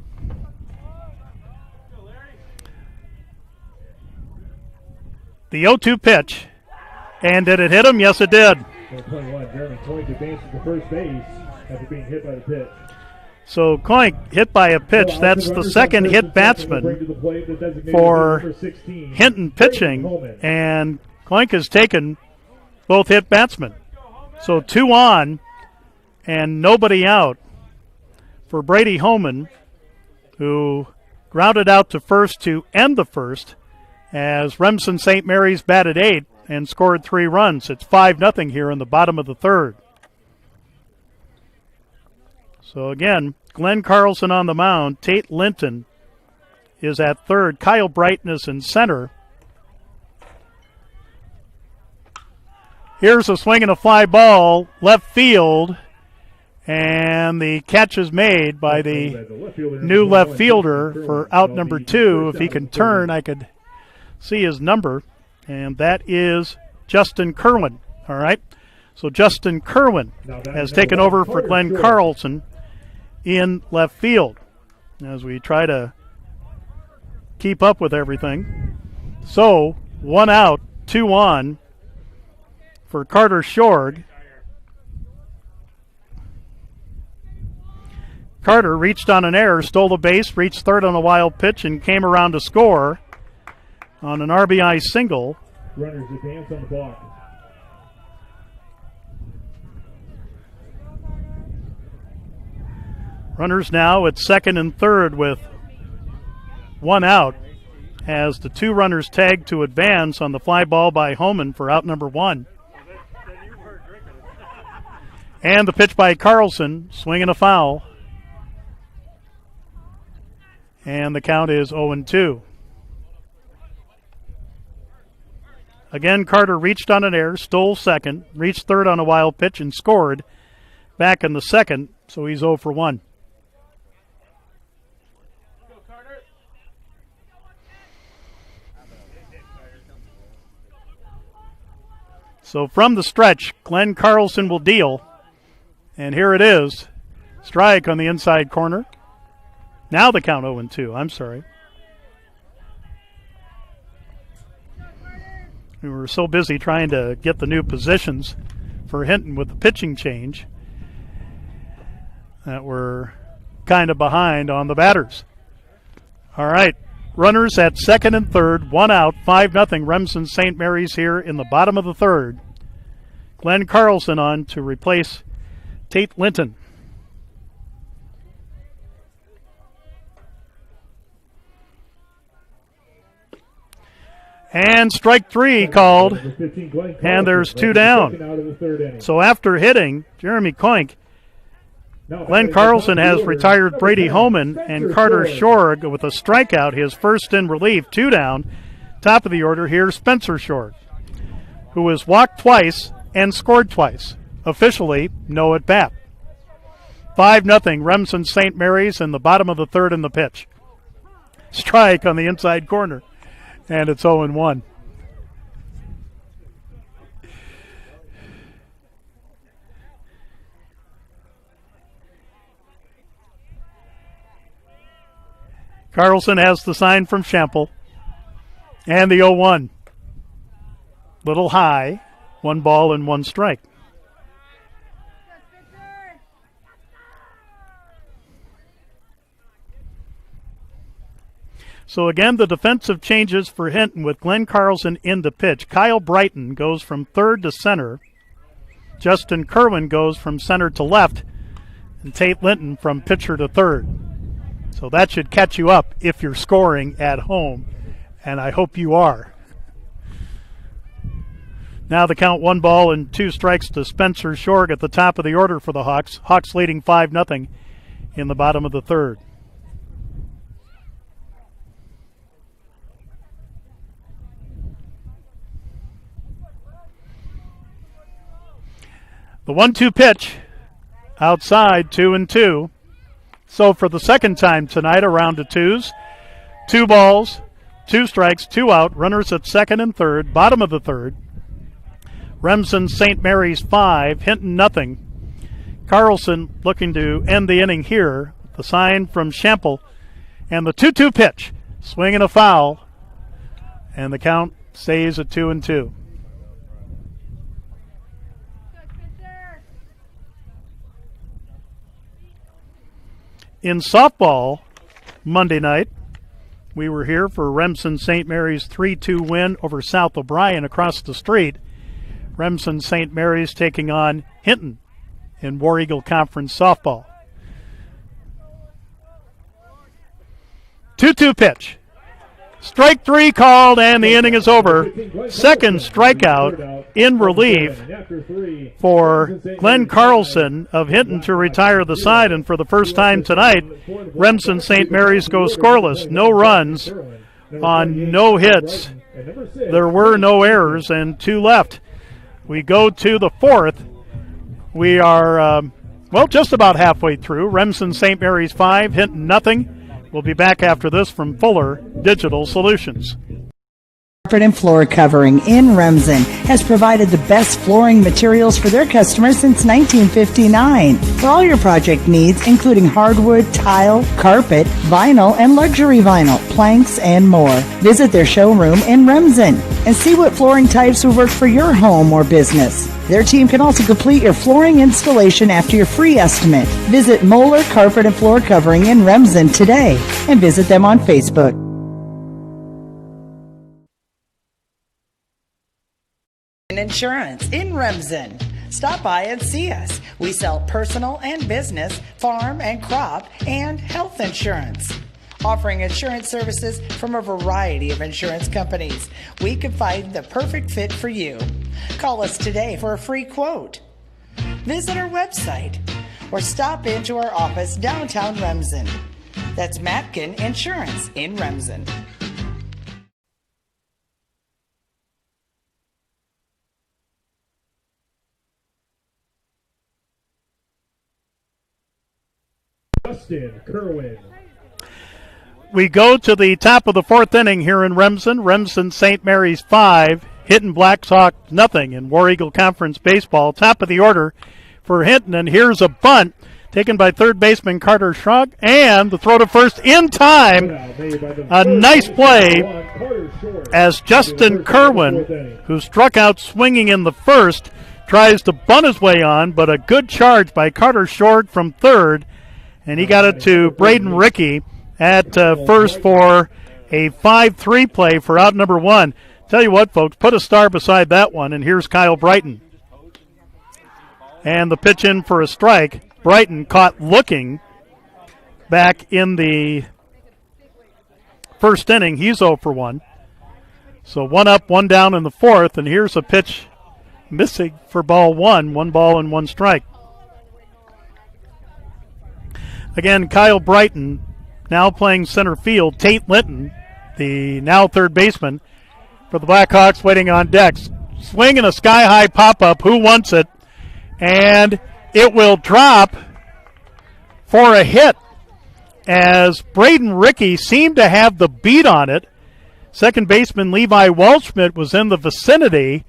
The 0-2 pitch. And did it hit him? Yes, it did. 21, Jeremy Coink advances to first base after being hit by the pitch. So Coink hit by a pitch. That's the second hit batsman for Hinton pitching. And Coink has taken both hit batsmen. So 2 on and nobody out for Brady Holman, who grounded out to first to end the first as Remsen St. Mary's batted 8 and scored 3 runs. It's 5-0 here in the bottom of the third. So again, Glenn Carlson on the mound. Tate Linton is at third. Kyle Brighton is in center. Here's a swing and a fly ball, left field, and the catch is made by the new left fielder for out number 2. If he can turn, I could see his number, and that is Justin Kerwin. All right, so Justin Kerwin has taken over for Glenn Carlson in left field as we try to keep up with everything. So 1 out, 2 on for Carter Shorg. Carter reached on an error, stole the base, reached third on a wild pitch, and came around to score on an RBI single. Runners advance on the block. Runners now at second and third with 1 out as the 2 runners tagged to advance on the fly ball by Homan for out number 1. And the pitch by Carlson, swing and a foul. And the count is 0-2. Again, Carter reached on an error, stole second, reached third on a wild pitch, and scored back in the second, so he's 0 for 1. So from the stretch, Glenn Carlson will deal. And here it is. Strike on the inside corner. Now the count 0-2. I'm sorry. We were so busy trying to get the new positions for Hinton with the pitching change that we're kind of behind on the batters. All right. Runners at second and third, 1 out, 5-0. Remsen St. Mary's here in the bottom of the third. Glenn Carlson on to replace Tate Linton. And strike 3 called, and there's 2 down. So after hitting Jeremy Coink, Glenn Carlson has retired Brady Holman and Carter Shorg with a strikeout, his first in relief, 2 down. Top of the order here, Spencer Shorg, who has walked twice and scored twice. Officially, no at bat. 5-0, Remsen St. Mary's in the bottom of the third in the pitch. Strike on the inside corner, and it's 0-1. Carlson has the sign from Schempel. And the 0-1. Little high. 1 ball and 1 strike. So again, the defensive changes for Hinton with Glenn Carlson in the pitch. Kyle Brighton goes from third to center. Justin Kerwin goes from center to left. And Tate Linton from pitcher to third. So that should catch you up if you're scoring at home, and I hope you are. Now the count 1 ball and 2 strikes to Spencer Shorg at the top of the order for the Hawks. Hawks leading 5-0 in the bottom of the third. The 1-2 pitch outside, 2-2. So for the second time tonight, a round of twos. 2 balls, 2 strikes, 2 out. Runners at second and third, bottom of the third. Remsen St. Mary's 5, Hinton 0. Carlson looking to end the inning here. The sign from Shample. And the 2-2 pitch. Swing and a foul. And the count stays at 2-2. In softball, Monday night, we were here for Remsen St. Mary's 3-2 win over South O'Brien across the street. Remsen St. Mary's taking on Hinton in War Eagle Conference softball. 2-2 pitch. Strike 3 called, and the inning is over. Second strikeout in relief for Glenn Carlson of Hinton to retire the side. And for the first time tonight, Remsen St. Mary's goes scoreless. No runs on no hits. There were no errors and 2 left. We go to the fourth. We are, just about halfway through. Remsen St. Mary's 5, Hinton 0. We'll be back after this from Fuller Digital Solutions. Carpet and Floor Covering in Remsen has provided the best flooring materials for their customers since 1959. For all your project needs, including hardwood, tile, carpet, vinyl, and luxury vinyl, planks, and more. Visit their showroom in Remsen and see what flooring types will work for your home or business. Their team can also complete your flooring installation after your free estimate. Visit Moeller Carpet and Floor Covering in Remsen today and visit them on Facebook. Insurance in Remsen. Stop by and see us. We sell personal and business, farm and crop, and health insurance. Offering insurance services from a variety of insurance companies. We can find the perfect fit for you. Call us today for a free quote. Visit our website or stop into our office downtown Remsen. That's Matkin Insurance in Remsen. Justin Kerwin. We go to the top of the fourth inning here in Remsen. Remsen St. Mary's 5, Hinton Blackhawks 0 in War Eagle Conference Baseball. Top of the order for Hinton, and here's a bunt taken by third baseman Carter Shrug, and the throw to first in time. A nice play as Justin Kerwin, who struck out swinging in the first, tries to bunt his way on, but a good charge by Carter Short from third, and he got it to Braden Rickey at first for a 5-3 play for out number 1. Tell you what, folks, put a star beside that one, and here's Kyle Brighton. And the pitch in for a strike. Brighton caught looking back in the first inning. He's 0 for 1. So 1 up, 1 down in the fourth, and here's a pitch missing for ball 1. 1 ball and 1 strike. Again, Kyle Brighton now playing center field. Tate Linton, the now third baseman for the Blackhawks, waiting on decks. Swinging a sky-high pop-up. Who wants it? And it will drop for a hit as Braden Rickey seemed to have the beat on it. Second baseman Levi Waldschmidt was in the vicinity,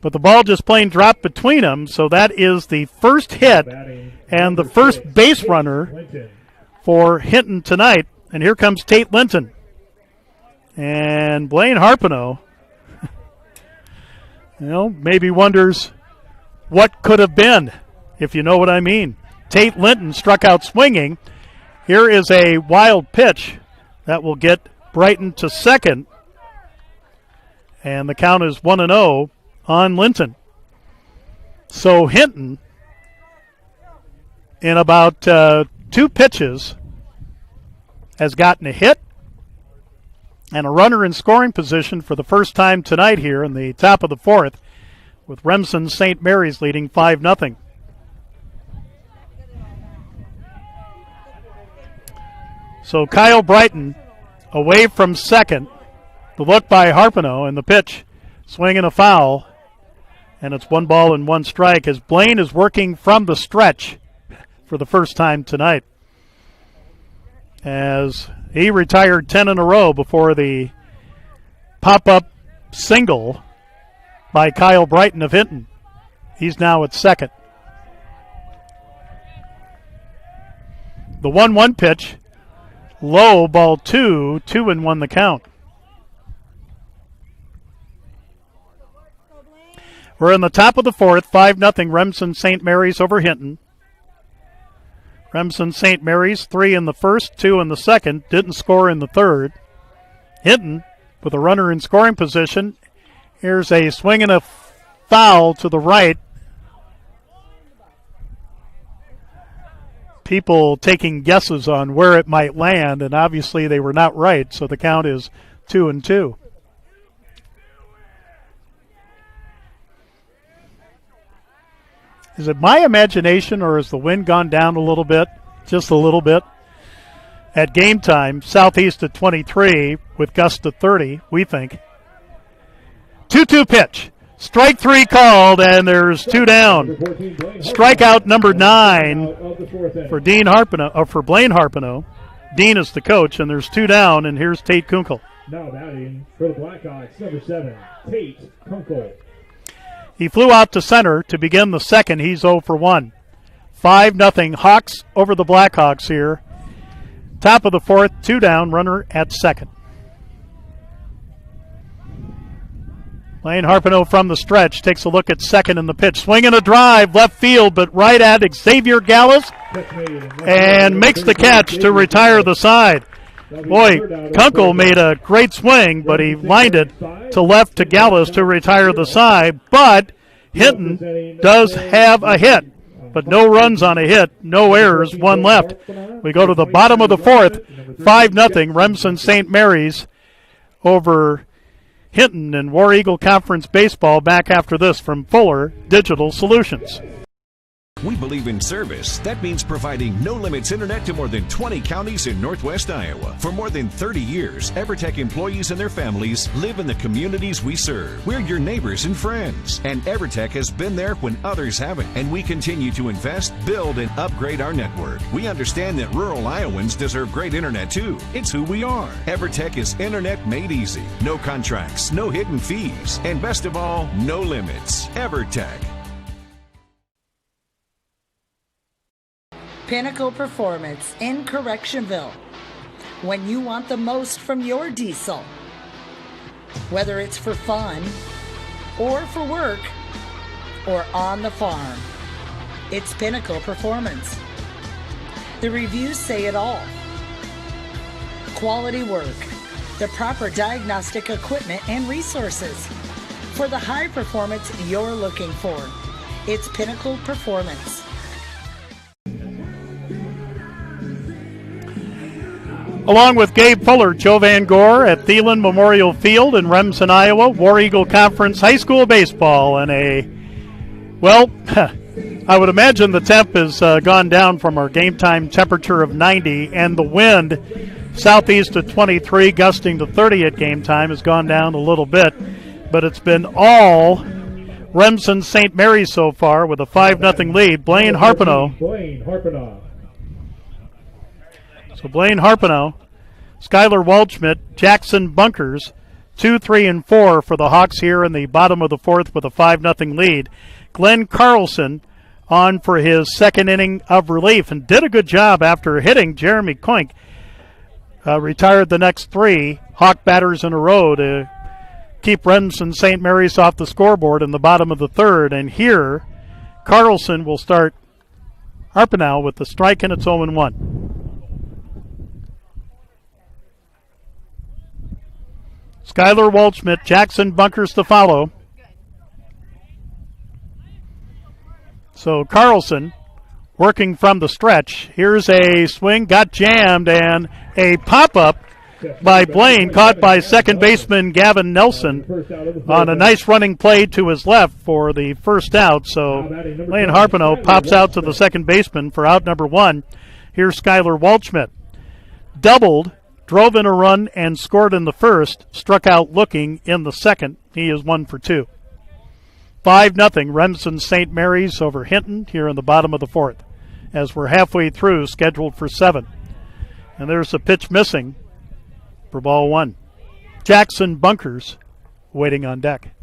but the ball just plain dropped between them. So that is the first hit and the first base runner for Hinton tonight. And here comes Tate Linton. And Blaine Harpino, maybe wonders what could have been, if you know what I mean. Tate Linton struck out swinging. Here is a wild pitch that will get Brighton to second. And the count is 1-0 on Linton. So Hinton, in about 2 pitches, has gotten a hit and a runner in scoring position for the first time tonight here in the top of the fourth. with Remsen St. Mary's leading 5-0. So Kyle Brighton away from second. The look by Harpino, and the pitch, swing and a foul. And it's 1 ball and 1 strike as Blaine is working from the stretch for the first time tonight, as he retired 10 in a row before the pop-up single by Kyle Brighton of Hinton. He's now at second. The 1-1 pitch, low, ball 2, 2-1 the count. We're in the top of the fourth, 5-0 Remsen St. Mary's over Hinton. Remsen St. Mary's 3 in the first, 2 in the second, didn't score in the third. Hinton with a runner in scoring position. Here's a swing and a foul to the right. People taking guesses on where it might land, and obviously they were not right, so the count is 2-2. Is it my imagination, or has the wind gone down a little bit? Just a little bit. At game time, southeast at 23 with gusts to 30, we think. 2-2 pitch. Strike 3 called, and there's 2 down. Strikeout number 9 for Blaine Harpino. Dean is the coach, and there's 2 down, and here's Tate Kunkel. Now batting for the Blackhawks, number 7, Tate Kunkel. He flew out to center to begin the second. He's 0 for 1. 5-0 Hawks over the Blackhawks here. Top of the fourth, 2 down, runner at second. Blaine Harpino from the stretch takes a look at second in the pitch. Swing and a drive, left field, but right at Xavier Gallus, and makes the catch to retire the side. Boy, Kunkel made a great swing, but he lined it to left to Gallus to retire the side. But Hinton does have a hit, but no runs on a hit, no errors, 1 left. We go to the bottom of the fourth, 5-0 Remsen St. Mary's over Hinton in War Eagle Conference Baseball. Back after this from Fuller Digital Solutions. We believe in service. That means providing no-limits internet to more than 20 counties in Northwest Iowa. For more than 30 years, EverTech employees and their families live in the communities we serve. We're your neighbors and friends. And EverTech has been there when others haven't. And we continue to invest, build, and upgrade our network. We understand that rural Iowans deserve great internet too. It's who we are. EverTech is internet made easy. No contracts, no hidden fees, and best of all, no limits. EverTech. Pinnacle Performance in Correctionville. When you want the most from your diesel, whether it's for fun or for work or on the farm, it's Pinnacle Performance. The reviews say it all. Quality work, the proper diagnostic equipment and resources for the high performance you're looking for. It's Pinnacle Performance. Along with Gabe Fuller, Joe Van Gore at Thielen Memorial Field in Remsen, Iowa, War Eagle Conference High School Baseball. And I would imagine the temp has gone down from our game time temperature of 90, and the wind southeast of 23, gusting to 30 at game time, has gone down a little bit. But it's been all Remsen St. Mary's so far with a 5-0 lead. Blaine Harpino. So Blaine Harpino, Skylar Waldschmidt, Jackson Bunkers, 2, 3, and 4 for the Hawks here in the bottom of the fourth with a 5-0 lead. Glenn Carlson on for his second inning of relief and did a good job after hitting Jeremy Koink. Retired the next 3 Hawk batters in a row to keep Remsen St. Mary's off the scoreboard in the bottom of the third. And here, Carlson will start Harpino with the strike, and it's 0-1. Skylar Waldschmidt, Jackson Bunkers to follow. So Carlson working from the stretch. Here's a swing, got jammed, and a pop-up by Blaine, caught by second baseman Gavin Nelson on a nice running play to his left for the first out. So Blaine Harpino pops out to the second baseman for out number one. Here's Skylar Waldschmidt. Doubled, drove in a run, and scored in the first. Struck out looking in the second. He is 1 for 2. 5-0 Remsen St. Mary's over Hinton here in the bottom of the fourth, as we're halfway through, scheduled for 7. And there's a pitch missing for ball one. Jackson Bunkers waiting on deck.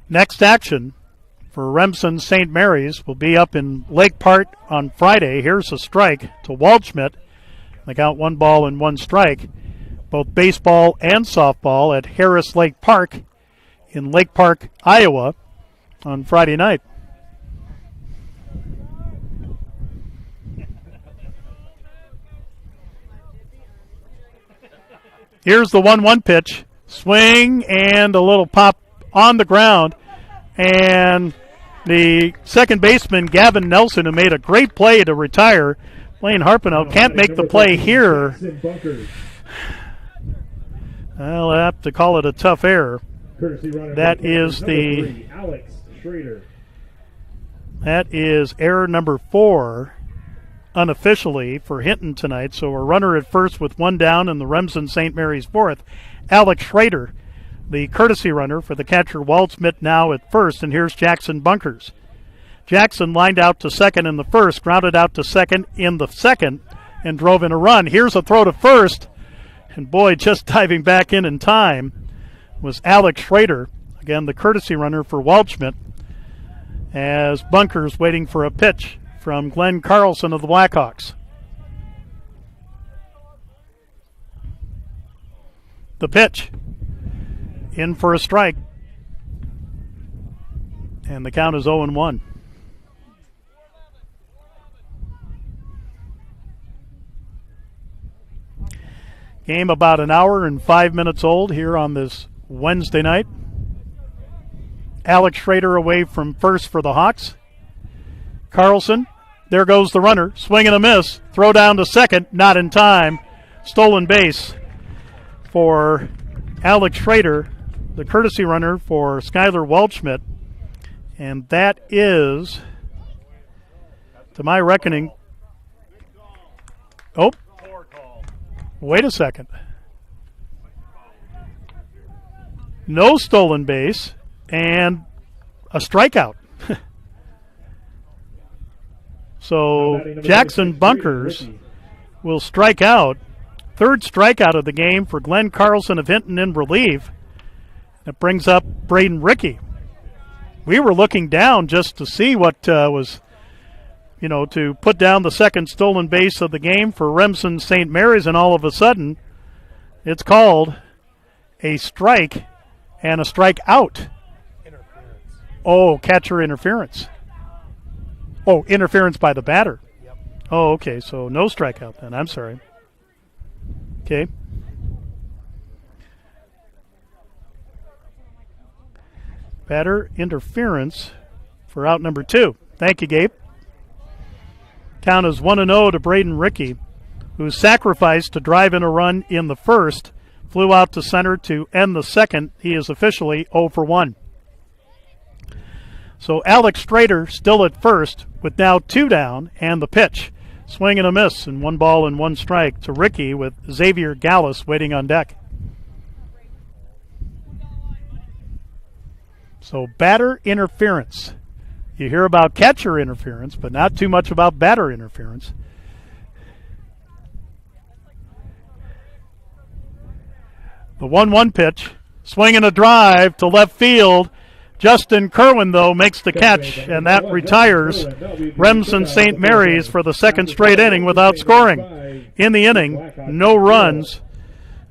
Next action for Remsen St. Mary's will be up in Lake Park on Friday. Here's a strike to Waldschmidt. They count 1 ball and 1 strike. Both baseball and softball at Harris Lake Park in Lake Park, Iowa on Friday night. Here's the 1-1 pitch. Swing and a little pop on the ground. And the second baseman, Gavin Nelson, who made a great play to retire, Blaine Harpino, can't make the play here. I'll have to call it a tough error. That is error number 4 unofficially for Hinton tonight. So a runner at first with 1 down in the Remsen St. Mary's fourth. Alex Schrader, the courtesy runner for the catcher Waldschmidt, now at first. And here's Jackson Bunkers. Jackson lined out to second in the first, grounded out to second in the second, and drove in a run. Here's a throw to first. And boy, just diving back in time was Alex Schrader, again the courtesy runner for Waldschmidt, as Bunkers waiting for a pitch from Glenn Carlson of the Blackhawks. The pitch, in for a strike, and the count is 0-1. Game about an hour and 5 minutes old here on this Wednesday night. Alex Schrader away from first for the Hawks. Carlson, there goes the runner. Swing and a miss. Throw down to second, not in time. Stolen base for Alex Schrader, the courtesy runner for Skylar Waldschmidt. And that is, to my reckoning, wait a second. No stolen base and a strikeout. So Jackson Bunkers will strike out. Third strikeout of the game for Glenn Carlson of Hinton in relief. That brings up Braden Rickey. We were looking down just to see what was, to put down the second stolen base of the game for Remsen St. Mary's, and all of a sudden it's called a strike and a strikeout. Oh, catcher interference. Oh, interference by the batter. Yep. Oh, okay, so no strikeout then. I'm sorry. Okay. Batter interference for out number 2. Thank you, Gabe. Count is 1-0 to Braden Rickey, who sacrificed to drive in a run in the first, flew out to center to end the second. He is officially 0 for 1. So Alex Schrader still at first with now 2 down, and the pitch. Swing and a miss, and 1 ball and 1 strike to Rickey with Xavier Gallus waiting on deck. So batter interference. You hear about catcher interference, but not too much about batter interference. The 1-1 pitch, swing and a drive to left field. Justin Kerwin, though, makes the catch, and that retires Remsen St. Mary's for the second straight inning without scoring. In the inning, no runs,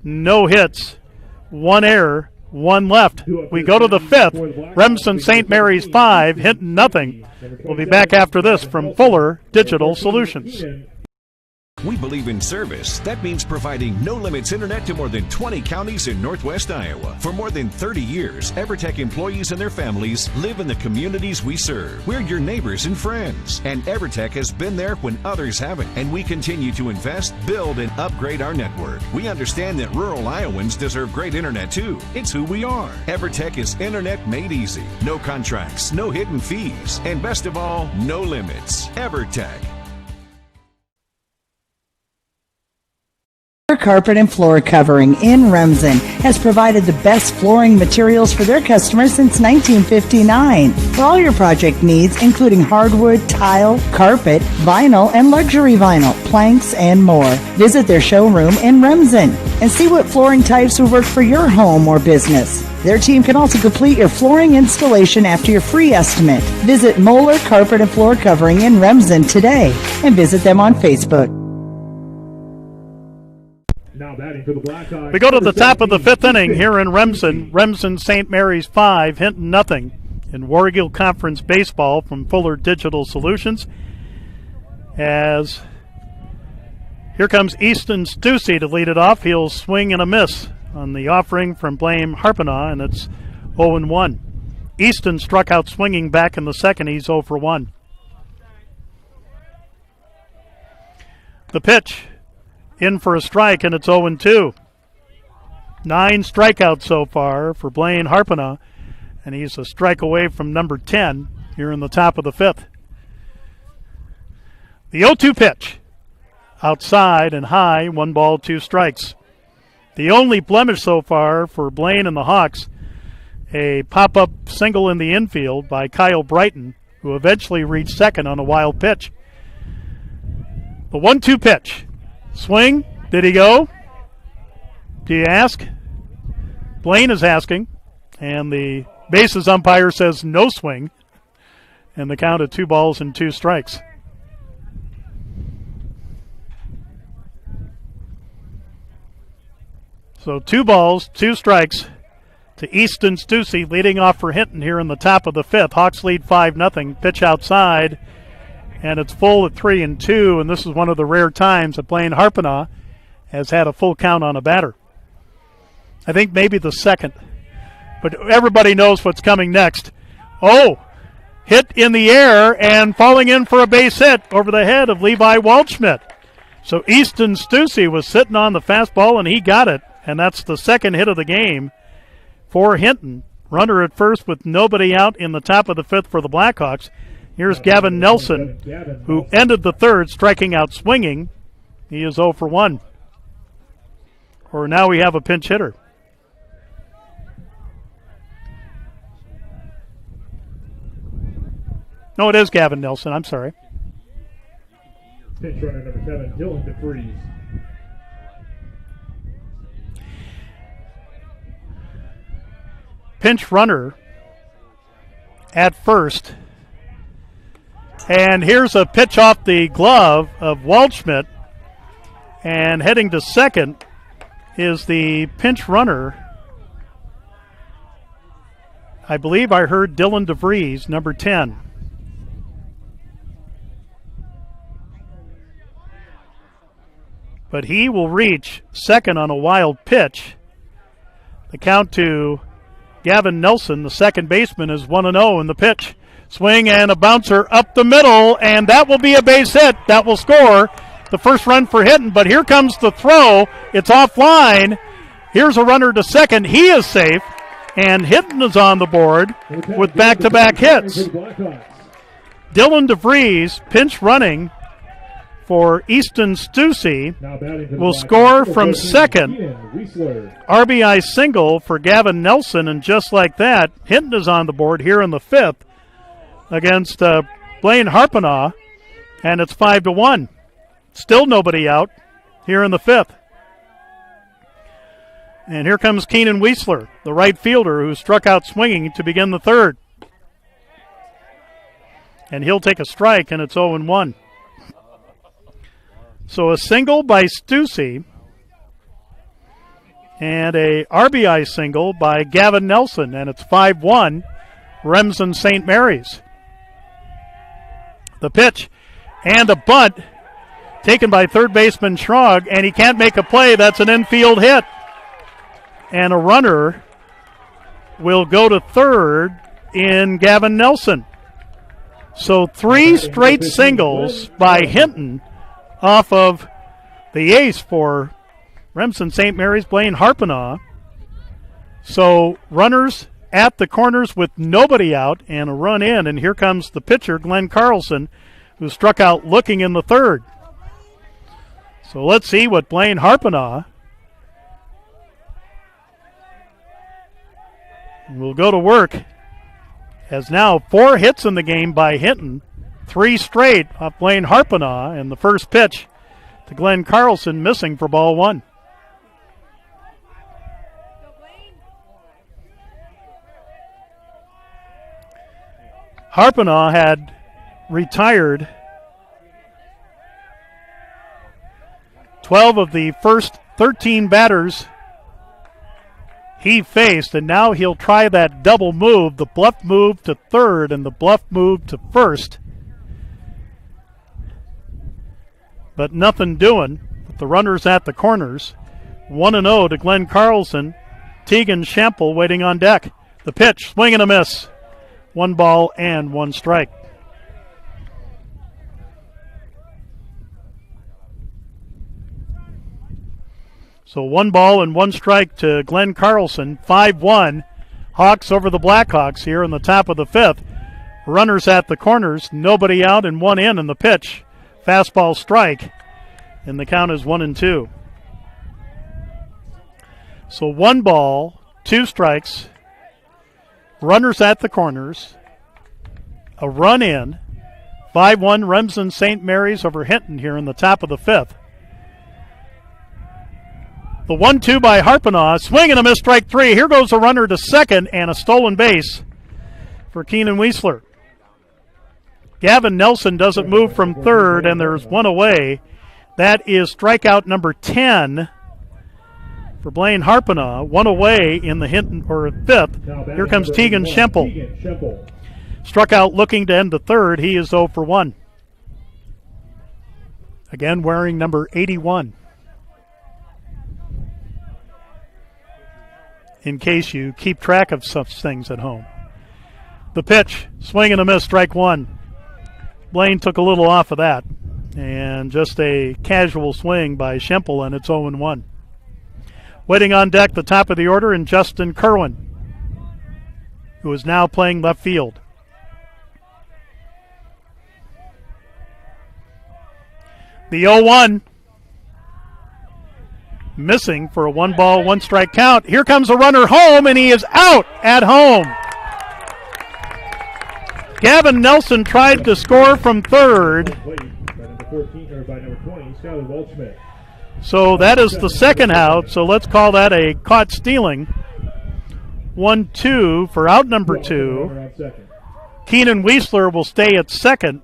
no hits, 1 error, 1 left. We go to the 5th. Remsen St. Mary's 5, Hinton nothing. We'll be back after this from Fuller Digital Solutions. We believe in service. That means providing no-limits internet to more than 20 counties in Northwest Iowa. For more than 30 years, EverTech employees and their families live in the communities we serve. We're your neighbors and friends. And EverTech has been there when others haven't. And we continue to invest, build, and upgrade our network. We understand that rural Iowans deserve great internet too. It's who we are. EverTech is internet made easy. No contracts, no hidden fees, and best of all, no limits. EverTech. Carpet and Floor Covering in Remsen has provided the best flooring materials for their customers since 1959. For all your project needs, including hardwood, tile, carpet, vinyl, and luxury vinyl, planks, and more. Visit their showroom in Remsen and see what flooring types will work for your home or business. Their team can also complete your flooring installation after your free estimate. Visit Moeller Carpet and Floor Covering in Remsen today and visit them on Facebook. Now batting for the Blackhawks. We go to the top of the fifth inning here in Remsen. Remsen St. Mary's 5, Hinton nothing in War Eagle Conference Baseball from Fuller Digital Solutions. As here comes Easton Stussy to lead it off. He'll swing and a miss on the offering from Blaine Harpenaugh, and it's 0-1. Easton struck out swinging back in the second. He's 0 for 1. The pitch. In for a strike, and it's 0-2. 9 strikeouts so far for Blaine Harpenaugh, and he's a strike away from number 10 here in the top of the fifth. The 0-2 pitch. Outside and high, 1 ball, 2 strikes. The only blemish so far for Blaine and the Hawks, a pop-up single in the infield by Kyle Brighton, who eventually reached second on a wild pitch. The 1-2 pitch. Swing. Did he go? Do you ask? Blaine is asking. And the bases umpire says no swing. And the count of 2 balls and 2 strikes. So 2 balls, 2 strikes to Easton Stussy leading off for Hinton here in the top of the fifth. Hawks lead 5-0. Pitch outside. And it's full at 3-2, and this is one of the rare times that Blaine Harpenaugh has had a full count on a batter. I think maybe the second, but everybody knows what's coming next. Oh, hit in the air and falling in for a base hit over the head of Levi Waldschmidt. So Easton Stussy was sitting on the fastball, and he got it, and that's the second hit of the game for Hinton. Runner at first with nobody out in the top of the fifth for the Blackhawks. Here's Gavin Nelson, who ended the third, striking out swinging. He is 0 for 1. Or now we have a pinch hitter. No, it is Gavin Nelson. I'm sorry. Pinch runner number 7, Dylan DeFries. Pinch runner at first. And here's a pitch off the glove of Waldschmidt. And heading to second is the pinch runner. I believe I heard Dylan DeVries, number 10. But he will reach second on a wild pitch. The count to Gavin Nelson, the second baseman, is 1-0 in the pitch. Swing and a bouncer up the middle, and that will be a base hit. That will score the first run for Hinton, but here comes the throw. It's offline. Here's a runner to second. He is safe, and Hinton is on the board with back-to-back hits. Dylan DeVries, pinch running for Easton Stussy, will score from second. RBI single for Gavin Nelson, and just like that, Hinton is on the board here in the fifth against Blaine Harpenaugh, and it's 5-1. Still nobody out here in the fifth. And here comes Keenan Weisler, the right fielder who struck out swinging to begin the third. And he'll take a strike, and it's 0-1. So a single by Stussy and a RBI single by Gavin Nelson, and it's 5-1, Remsen St. Mary's. The pitch and a bunt taken by third baseman Schrog, and he can't make a play. That's an infield hit. And a runner will go to third in Gavin Nelson. So 3 straight singles by Hinton off of the ace for Remsen St. Mary's, Blaine Harpenaugh. So runners at the corners with nobody out and a run in, and here comes the pitcher, Glenn Carlson, who struck out looking in the third. So let's see what Blaine Harpenaugh will go to work. Has now 4 hits in the game by Hinton, 3 straight off Blaine Harpenaugh, and the first pitch to Glenn Carlson missing for ball 1. Harpenaugh had retired 12 of the first 13 batters he faced, and now he'll try that double move, the bluff move to third and the bluff move to first. But nothing doing with the runners at the corners. 1-0 to Glenn Carlson. Tegan Schempel waiting on deck. The pitch, swing and a miss. 1 ball and 1 strike. So 1 ball and 1 strike to Glenn Carlson. 5-1. Hawks over the Blackhawks here in the top of the 5th. Runners at the corners. Nobody out and 1 in the pitch. Fastball strike. And the count is 1-2. So 1 ball, 2 strikes. Runners at the corners. A run in. 5-1 Remsen St. Mary's over Hinton here in the top of the 5th. The 1-2 by Harpenaugh. Swing and a miss, strike 3. Here goes a runner to second and a stolen base for Keenan Weisler. Gavin Nelson doesn't move from third, and there's 1 away. That is strikeout number 10 for Blaine Harpenaugh. 1 away in the Hinton, or 5th. Here comes Tegan Schempel. Struck out looking to end the third. He is 0 for 1. Again wearing number 81. In case you keep track of such things at home. The pitch, swing and a miss, strike 1. Blaine took a little off of that. And just a casual swing by Schempel, and it's 0-1. Waiting on deck, the top of the order, and Justin Kerwin, who is now playing left field. The 0-1. Missing for a 1 ball, 1 strike count. Here comes a runner home, and he is out at home. Gavin Nelson tried to score from third. So that is the second out, so let's call that a caught stealing. 1-2 for out number 2. Keenan Weisler will stay at second,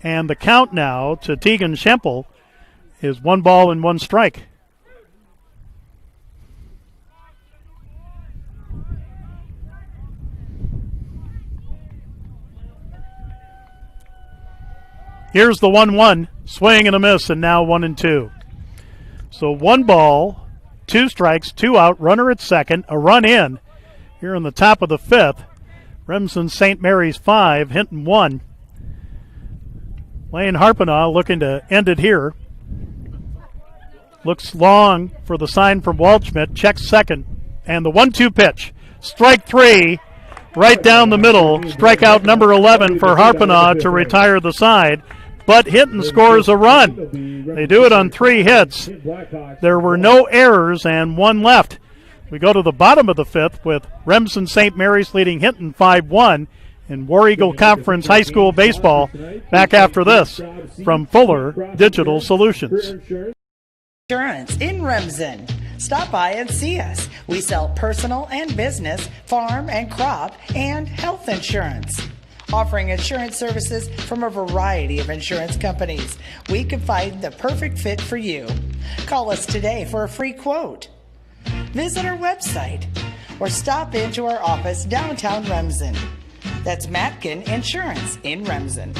and the count now to Tegan Schempel is 1 ball and 1 strike. Here's the 1-1, swing and a miss, and now 1-2. So 1 ball, 2 strikes, 2 out, runner at second, a run in here in the top of the 5th. Remsen St. Mary's 5, Hinton 1. Blaine Harpenaugh looking to end it here. Looks long for the sign from Waldschmidt, checks second, and the 1-2 pitch. Strike 3, right down the middle. Strikeout number 11 for Harpenaugh to retire the side. But Hinton scores a run. They do it on 3 hits. There were no errors and 1 left. We go to the bottom of the 5th with Remsen St. Mary's leading Hinton 5-1 in War Eagle Conference High School Baseball. Back after this from Fuller Digital Solutions. Insurance in Remsen. Stop by and see us. We sell personal and business, farm and crop, and health insurance. Offering insurance services from a variety of insurance companies. We can find the perfect fit for you. Call us today for a free quote. Visit our website or stop into our office downtown Remsen. That's Matkin Insurance in Remsen.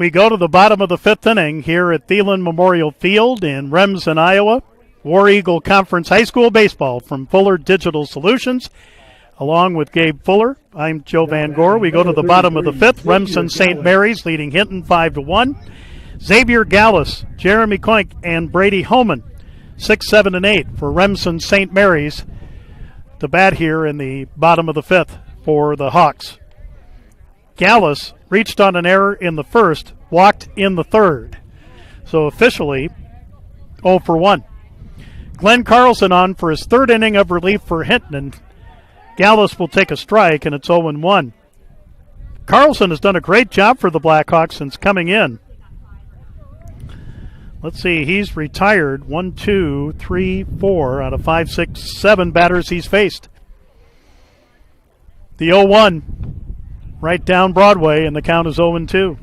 We go to the bottom of the 5th inning here at Thielen Memorial Field in Remsen, Iowa. War Eagle Conference High School Baseball from Fuller Digital Solutions. Along with Gabe Fuller, I'm Joe Van Gore. We go to the bottom of the 5th. Remsen St. Mary's leading Hinton 5-1. Xavier Gallus, Jeremy Koink, and Brady Homan, 6, 7, and 8 for Remsen St. Mary's to bat here in the bottom of the 5th for the Hawks. Gallus reached on an error in the first, walked in the third. So officially 0 for 1. Glenn Carlson on for his 3rd inning of relief for Hinton, and Gallus will take a strike, and it's 0-1. Carlson has done a great job for the Blackhawks since coming in. Let's see, he's retired 1, 2, 3, 4 out of 5, 6, 7 batters he's faced. The 0-1 right down Broadway, and the count is 0-2.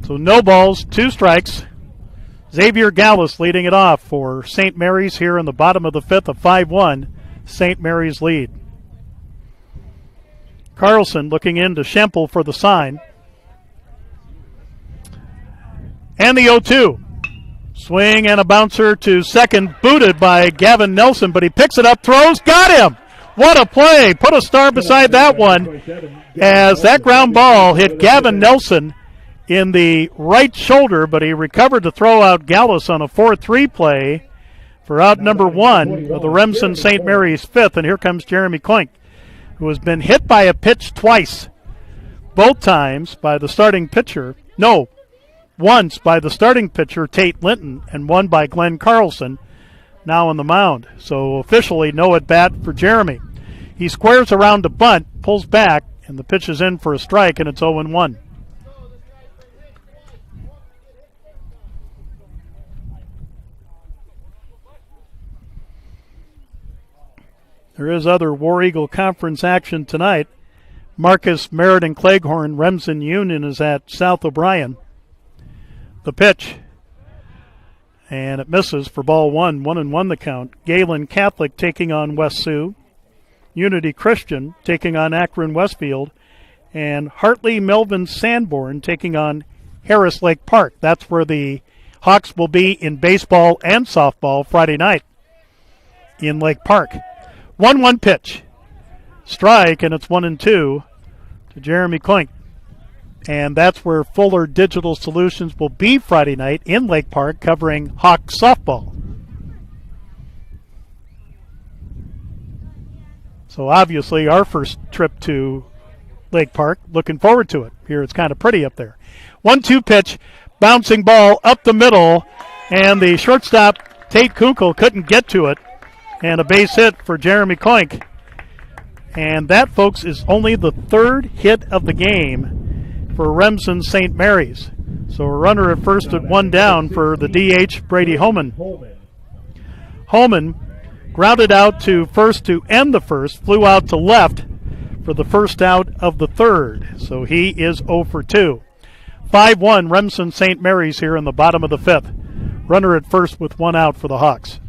So no balls, 2 strikes. Xavier Gallus leading it off for St. Mary's here in the bottom of the 5th, of 5-1. St. Mary's lead. Carlson looking in to Schempel for the sign. And the 0-2. Swing and a bouncer to second, booted by Gavin Nelson, but he picks it up, throws, got him! What a play! Put a star beside that one as that ground ball hit Gavin Nelson in the right shoulder, but he recovered to throw out Gallus on a 4-3 play for out number 1 of the Remsen St. Mary's 5th. And here comes Jeremy Koink, who has been hit by a pitch twice, both times by the starting pitcher. No, once by the starting pitcher, Tate Linton, and one by Glenn Carlson, now on the mound. So officially no at-bat for Jeremy. He squares around to bunt, pulls back, and the pitch is in for a strike, and it's 0-1. There is other War Eagle Conference action tonight. Marcus Merritt Cleghorn Remsen Union is at South O'Brien. The pitch, and it misses for ball 1, 1-1 the count. Galen Catholic taking on West Sioux. Unity Christian taking on Akron Westfield. And Hartley Melvin Sanborn taking on Harris Lake Park. That's where the Hawks will be in baseball and softball Friday night in Lake Park. 1-1 pitch. Strike, and it's 1-2 to Jeremy Koink. And that's where Fuller Digital Solutions will be Friday night in Lake Park covering Hawk softball. So obviously our first trip to Lake Park, looking forward to it. Here it's kind of pretty up there. 1-2 pitch, bouncing ball up the middle, and the shortstop Tate Kunkel couldn't get to it. And a base hit for Jeremy Koink. And that, folks, is only the 3rd hit of the game for Remsen St. Mary's. So a runner at first at 1 down for the DH, Brady Homan. Homan grounded out to first to end the first, flew out to left for the first out of the 3rd. So he is 0 for 2. 5-1 Remsen St. Mary's here in the bottom of the 5th. Runner at first with 1 out for the Hawks.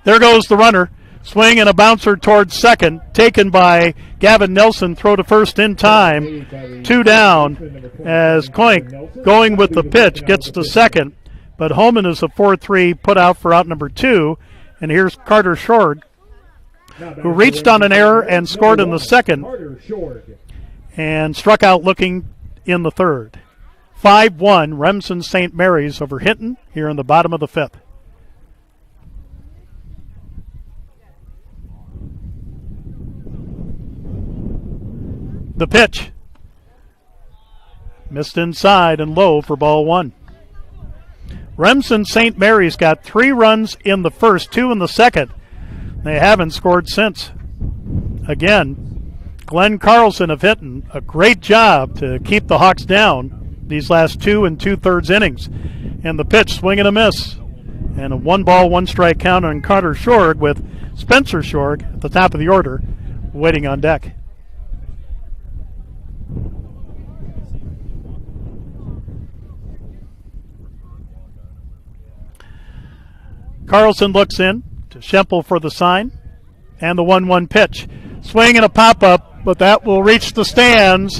There goes the runner. Swing and a bouncer towards second. Taken by Gavin Nelson. Throw to first in time. 2 down as Koink, going with the pitch, gets to second. But Holman is a 4-3 put out for out number 2. And here's Carter Short, who reached on an error and scored in the second and struck out looking in the 3rd. 5-1 Remsen St. Mary's over Hinton here in the bottom of the 5th. The pitch. Missed inside and low for ball 1. Remsen St. Mary's got 3 runs in the first, 2 in the second. They haven't scored since. Again, Glenn Carlson of Hinton, a great job to keep the Hawks down these last 2 2/3 innings. And the pitch, swing and a miss. And a 1-ball, 1-strike count on Carter Shorg, with Spencer Shorg at the top of the order waiting on deck. Carlson looks in to Schempel for the sign, and the 1-1 pitch. Swing and a pop-up, but that will reach the stands.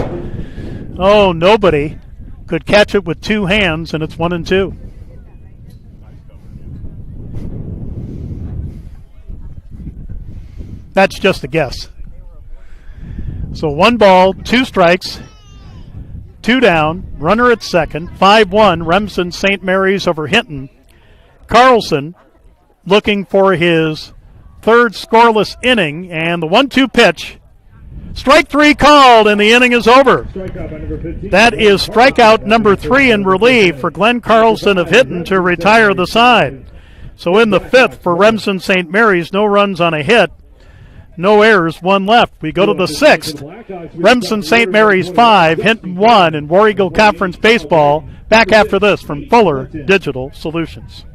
Oh, nobody could catch it with two hands, and it's 1-2. That's just a guess. So 1 ball, 2 strikes, 2 down, runner at second, 5-1, Remsen St. Mary's over Hinton. Carlson looking for his third scoreless inning, and the 1-2 pitch. Strike 3 called, and the inning is over. That is strikeout number 3 in relief for Glenn Carlson of Hinton to retire the side. So in the 5th for Remsen St. Mary's, no runs on a hit, no errors, 1 left. We go to the 6th. Remsen St. Mary's 5, Hinton 1 in War Eagle Conference Baseball. Back after this from Fuller Digital Solutions.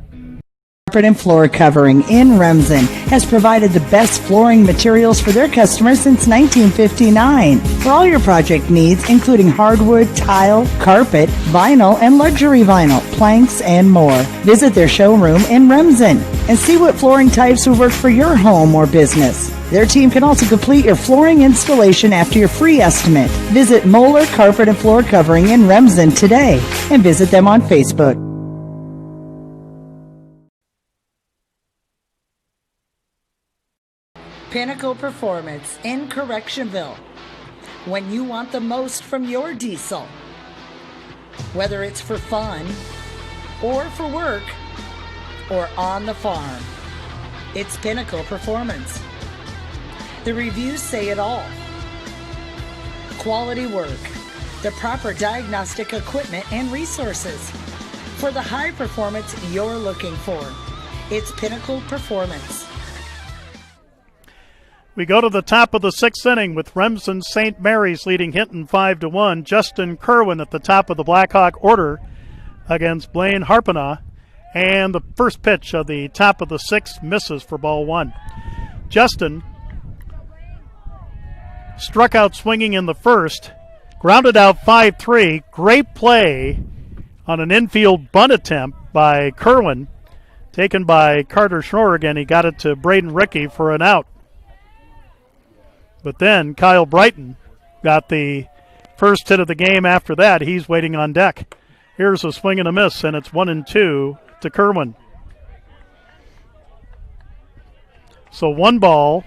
Carpet and Floor Covering in Remsen has provided the best flooring materials for their customers since 1959. For all your project needs, including hardwood, tile, carpet, vinyl, and luxury vinyl, planks, and more. Visit their showroom in Remsen and see what flooring types will work for your home or business. Their team can also complete your flooring installation after your free estimate. Visit Moeller Carpet and Floor Covering in Remsen today and visit them on Facebook. Pinnacle Performance in Correctionville. When you want the most from your diesel, whether it's for fun or for work or on the farm, it's Pinnacle Performance. The reviews say it all. Quality work, the proper diagnostic equipment and resources for the high performance you're looking for. It's Pinnacle Performance. We go to the top of the 6th inning with Remsen St. Mary's leading Hinton 5-1. Justin Kerwin at the top of the Blackhawk order against Blaine Harpena. And the first pitch of the top of the 6th misses for ball 1. Justin struck out swinging in the first, grounded out 5-3. Great play on an infield bunt attempt by Kerwin, taken by Carter Schnorr again. He got it to Braden Rickey for an out. But then Kyle Brighton got the first hit of the game after that. He's waiting on deck. Here's a swing and a miss, and it's 1-2 to Kerwin. So 1 ball,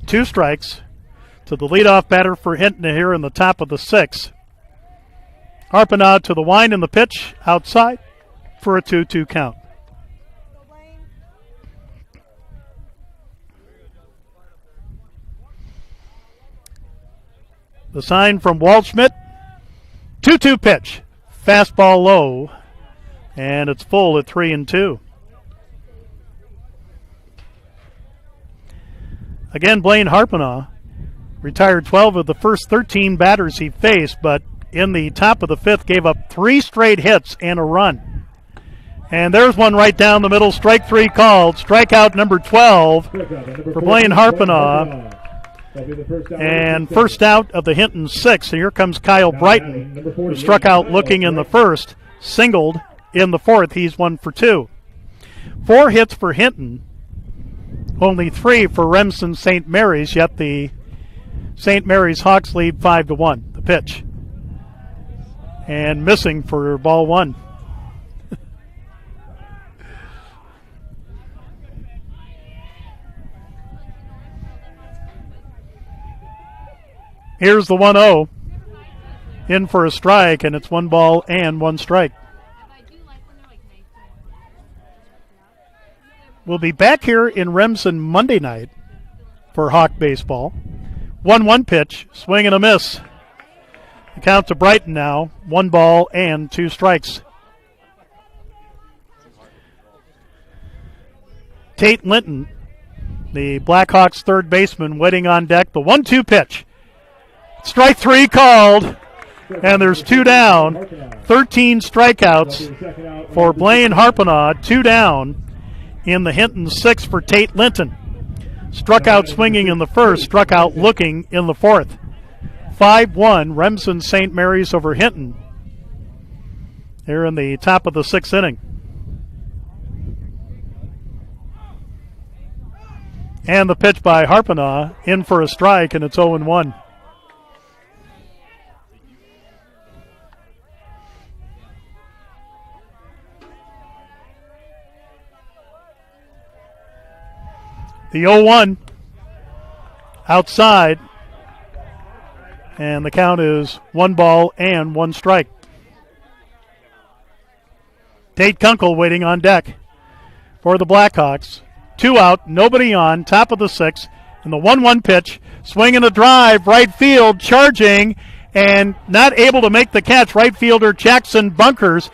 2 strikes to the leadoff batter for Hinton here in the top of the 6th. Harpena to the wind in the pitch outside for a 2-2 count. The sign from Waldschmidt, 2-2 pitch, fastball low, and it's full at 3-2. Again, Blaine Harpena retired 12 of the first 13 batters he faced, but in the top of the 5th gave up 3 straight hits and a run. And there's one right down the middle, strike 3 called, strikeout number 12 for Blaine Harpena. And first out of the Hinton 6th. And here comes Kyle Brighton, who struck out looking in the first, singled in the 4th. He's 1 for 2. 4 hits for Hinton, only 3 for Remsen St. Mary's, yet the St. Mary's Hawks lead 5-1. The pitch. And missing for ball 1. Here's the 1-0. In for a strike, and it's 1 ball and 1 strike. We'll be back here in Remsen Monday night for Hawk Baseball. 1-1 pitch, swing and a miss. The count to Brighton now, 1 ball and 2 strikes. Tate Linton, the Blackhawks third baseman, waiting on deck. The 1-2 pitch. Strike 3 called, and there's 2 down. 13 strikeouts for Blaine Harpena, 2 down in the Hinton 6 for Tate Linton. Struck out swinging in the first, struck out looking in the 4th. 5-1, Remsen St. Mary's over Hinton here in the top of the 6th inning. And the pitch by Harpena, in for a strike, and it's 0-1. The 0-1 outside, and the count is 1 ball and 1 strike. Tate Kunkel waiting on deck for the Blackhawks. 2 out, nobody on, top of the 6th, and the 1-1 pitch, swinging a drive, right field, charging, and not able to make the catch. Right fielder Jackson bunkers.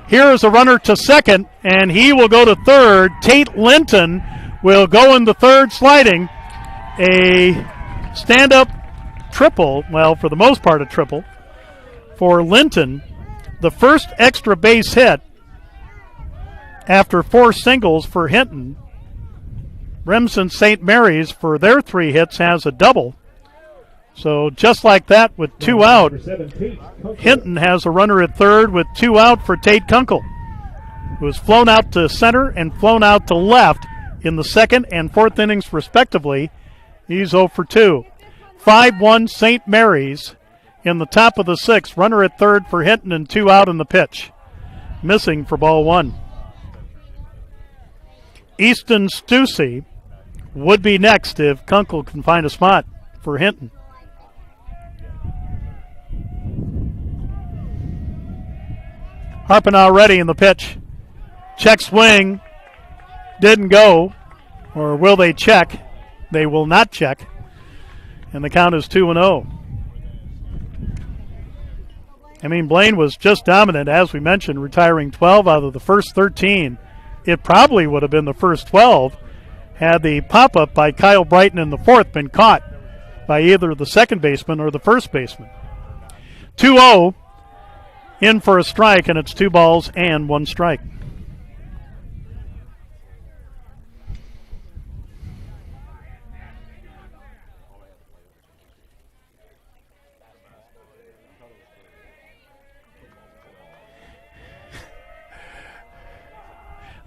Here is a runner to second, and he will go to third. Tate Linton will go in the third sliding. A stand-up triple, well, for the most part a triple, for Linton. The first extra base hit after 4 singles for Hinton. Remsen St. Mary's, for their 3 hits, has a double. So just like that, with 2 out, Hinton has a runner at third with 2 out for Tate Kunkel, who was flown out to center and flown out to left in the 2nd and 4th innings, respectively. He's 0 for 2. 5-1 St. Mary's in the top of the 6th. Runner at third for Hinton and 2 out in the pitch. Missing for ball 1. Easton Stussy would be next if Kunkel can find a spot for Hinton. Harpinaugh ready in the pitch. Check swing. Didn't go. Or will they check? They will not check. And the count is 2-0. I mean, Blaine was just dominant, as we mentioned, retiring 12 out of the first 13. It probably would have been the first 12 had the pop-up by Kyle Brighton in the 4th been caught by either the second baseman or the first baseman. 2-0. In for a strike, and it's 2 balls and 1 strike.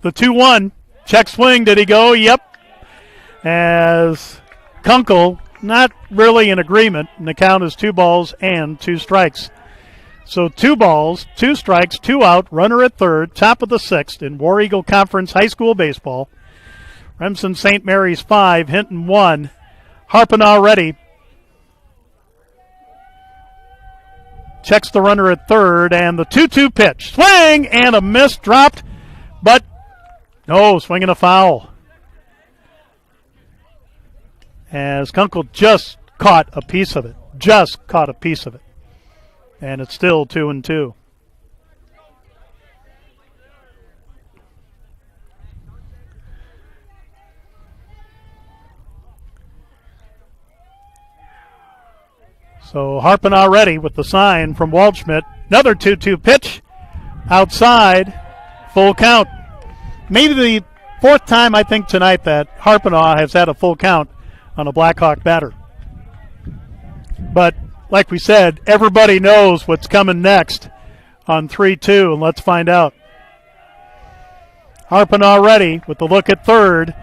The 2-1, check swing, did he go? Yep. As Kunkel, not really in agreement, and the count is 2 balls and 2 strikes. So 2 balls, 2 strikes, 2 out, runner at third, top of the 6th in War Eagle Conference High School Baseball. Remsen St. Mary's 5, Hinton 1. Harpinaugh ready. Checks the runner at third, and the 2-2 pitch. Swing, and a miss, dropped, but no, swinging a foul. As Kunkel just caught a piece of it. And it's still 2-2. So Harpinaugh ready with the sign from Waldschmidt. Another 2-2 pitch. Outside. Full count. Maybe the 4th time, I think, tonight that Harpinaugh has had a full count on a Blackhawk batter. But like we said, everybody knows what's coming next on 3-2, and let's find out. Harpinaugh ready with the look at third.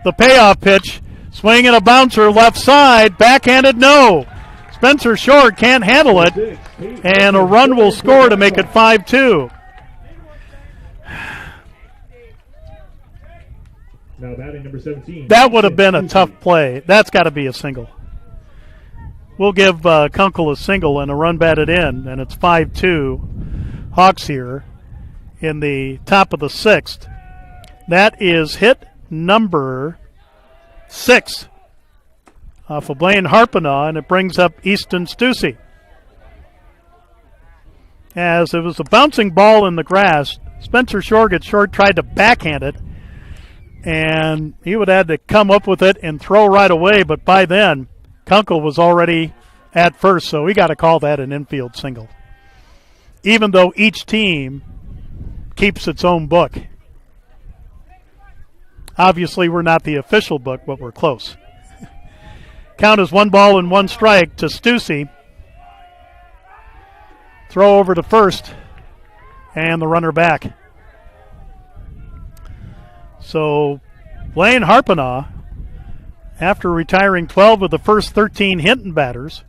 The payoff pitch, swing and a bouncer left side, backhanded no. Spencer Short can't handle it, and a run will score to make it 5-2. Now batting number 17. That would have been a tough play. That's got to be a single. We'll give Kunkel a single and a run batted in, and it's 5-2 Hawks here in the top of the 6th. That is hit number 6 off of Blaine Harpinaugh, and it brings up Easton Stussy. As it was a bouncing ball in the grass, Spencer Short tried to backhand it, and he would have had to come up with it and throw right away, but by then Kunkel was already at first, so we got to call that an infield single. Even though each team keeps its own book. Obviously, we're not the official book, but we're close. Count is 1 ball and 1 strike to Stussy. Throw over to first, and the runner back. So, Blaine Harpinaugh, after retiring 12 of the first 13 Hinton batters,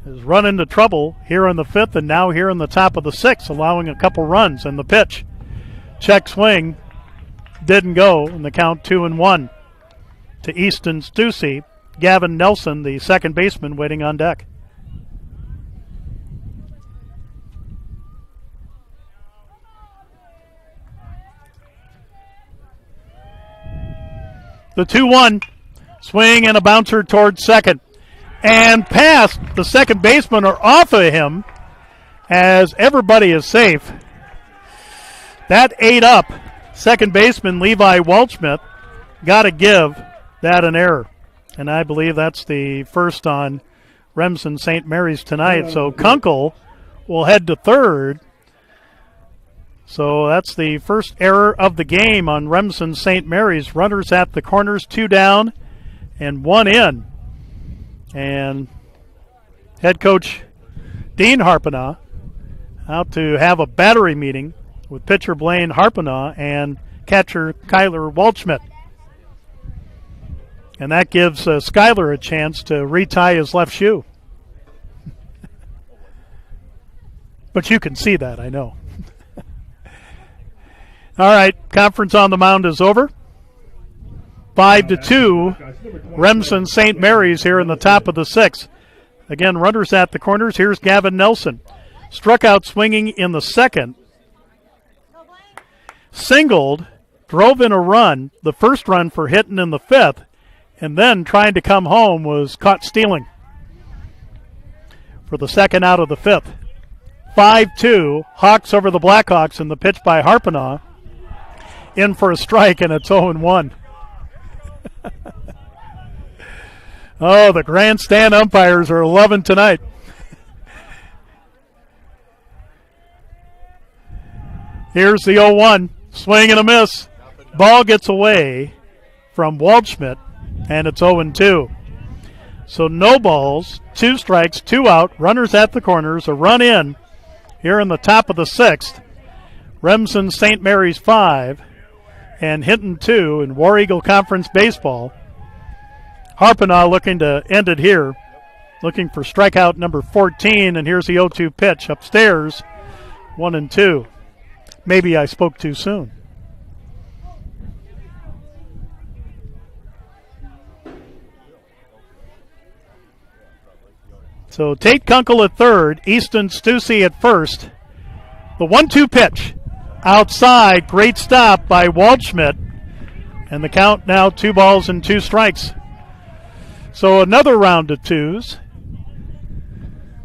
has run into trouble here in the 5th and now here in the top of the 6th, allowing a couple runs in the pitch. Check swing, didn't go, and the count 2-1. to Easton Stussy. Gavin Nelson, the second baseman, waiting on deck. The 2-1, swing and a bouncer towards second. And past the second baseman or off of him as everybody is safe. That ate up second baseman Levi Waldschmidt. Got to give that an error. And I believe that's the first on Remsen St. Mary's tonight. So Kunkel will head to third. So that's the first error of the game on Remsen St. Mary's. Runners at the corners, 2 down and 1 in. And head coach Dean Harpenaugh out to have a battery meeting with pitcher Blaine Harpenaugh and catcher Kyler Waldschmidt. And that gives Skyler a chance to retie his left shoe. But you can see that, I know. All right, conference on the mound is over. 5-2, Remsen St. Mary's here in the top of the 6th. Again, runners at the corners. Here's Gavin Nelson. Struck out swinging in the second. Singled, drove in a run, the first run for Hinton in the 5th, and then trying to come home was caught stealing for the second out of the 5th. 5-2, Hawks over the Blackhawks, and the pitch by Harpenaugh. In for a strike, and it's 0-1. Oh, the grandstand umpires are loving tonight. Here's the 0-1. Swing and a miss. Ball gets away from Waldschmidt, and it's 0-2. So no balls, 2 strikes, 2 out, runners at the corners, a run in here in the top of the 6th. Remsen St. Mary's 5 and Hinton 2 in War Eagle Conference Baseball. Harpenaugh looking to end it here, looking for strikeout number 14, and here's the 0-2 pitch upstairs, 1-2. Maybe I spoke too soon. So Tate Kunkel at third, Easton Stussy at first. The 1-2 pitch outside, great stop by Waldschmidt, and the count now 2 balls and 2 strikes. So another round of 2s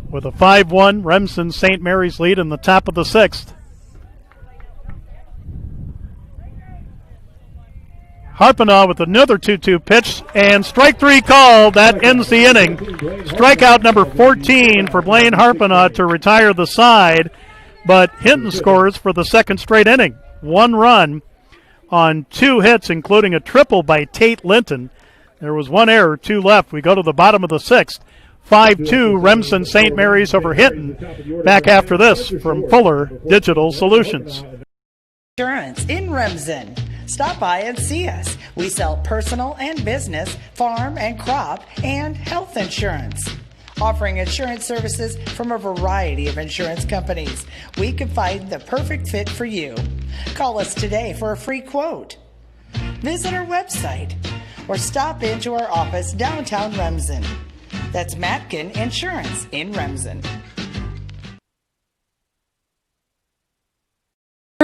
with a 5-1 Remsen St. Mary's lead in the top of the 6th. Harpenaugh with another 2-2 pitch, and strike 3 called. That ends the inning. Strikeout number 14 for Blaine Harpenaugh to retire the side, but Hinton scores for the second straight inning. 1 run on 2 hits, including a triple by Tate Linton. There was 1 error, 2 left. We go to the bottom of the 6th. 5-2, Remsen St. Mary's over Hinton. Back after this from Fuller Digital Solutions. Insurance in Remsen. Stop by and see us. We sell personal and business, farm and crop, and health insurance. Offering insurance services from a variety of insurance companies. We can find the perfect fit for you. Call us today for a free quote. Visit our website or stop into our office downtown Remsen. That's Matkin Insurance in Remsen.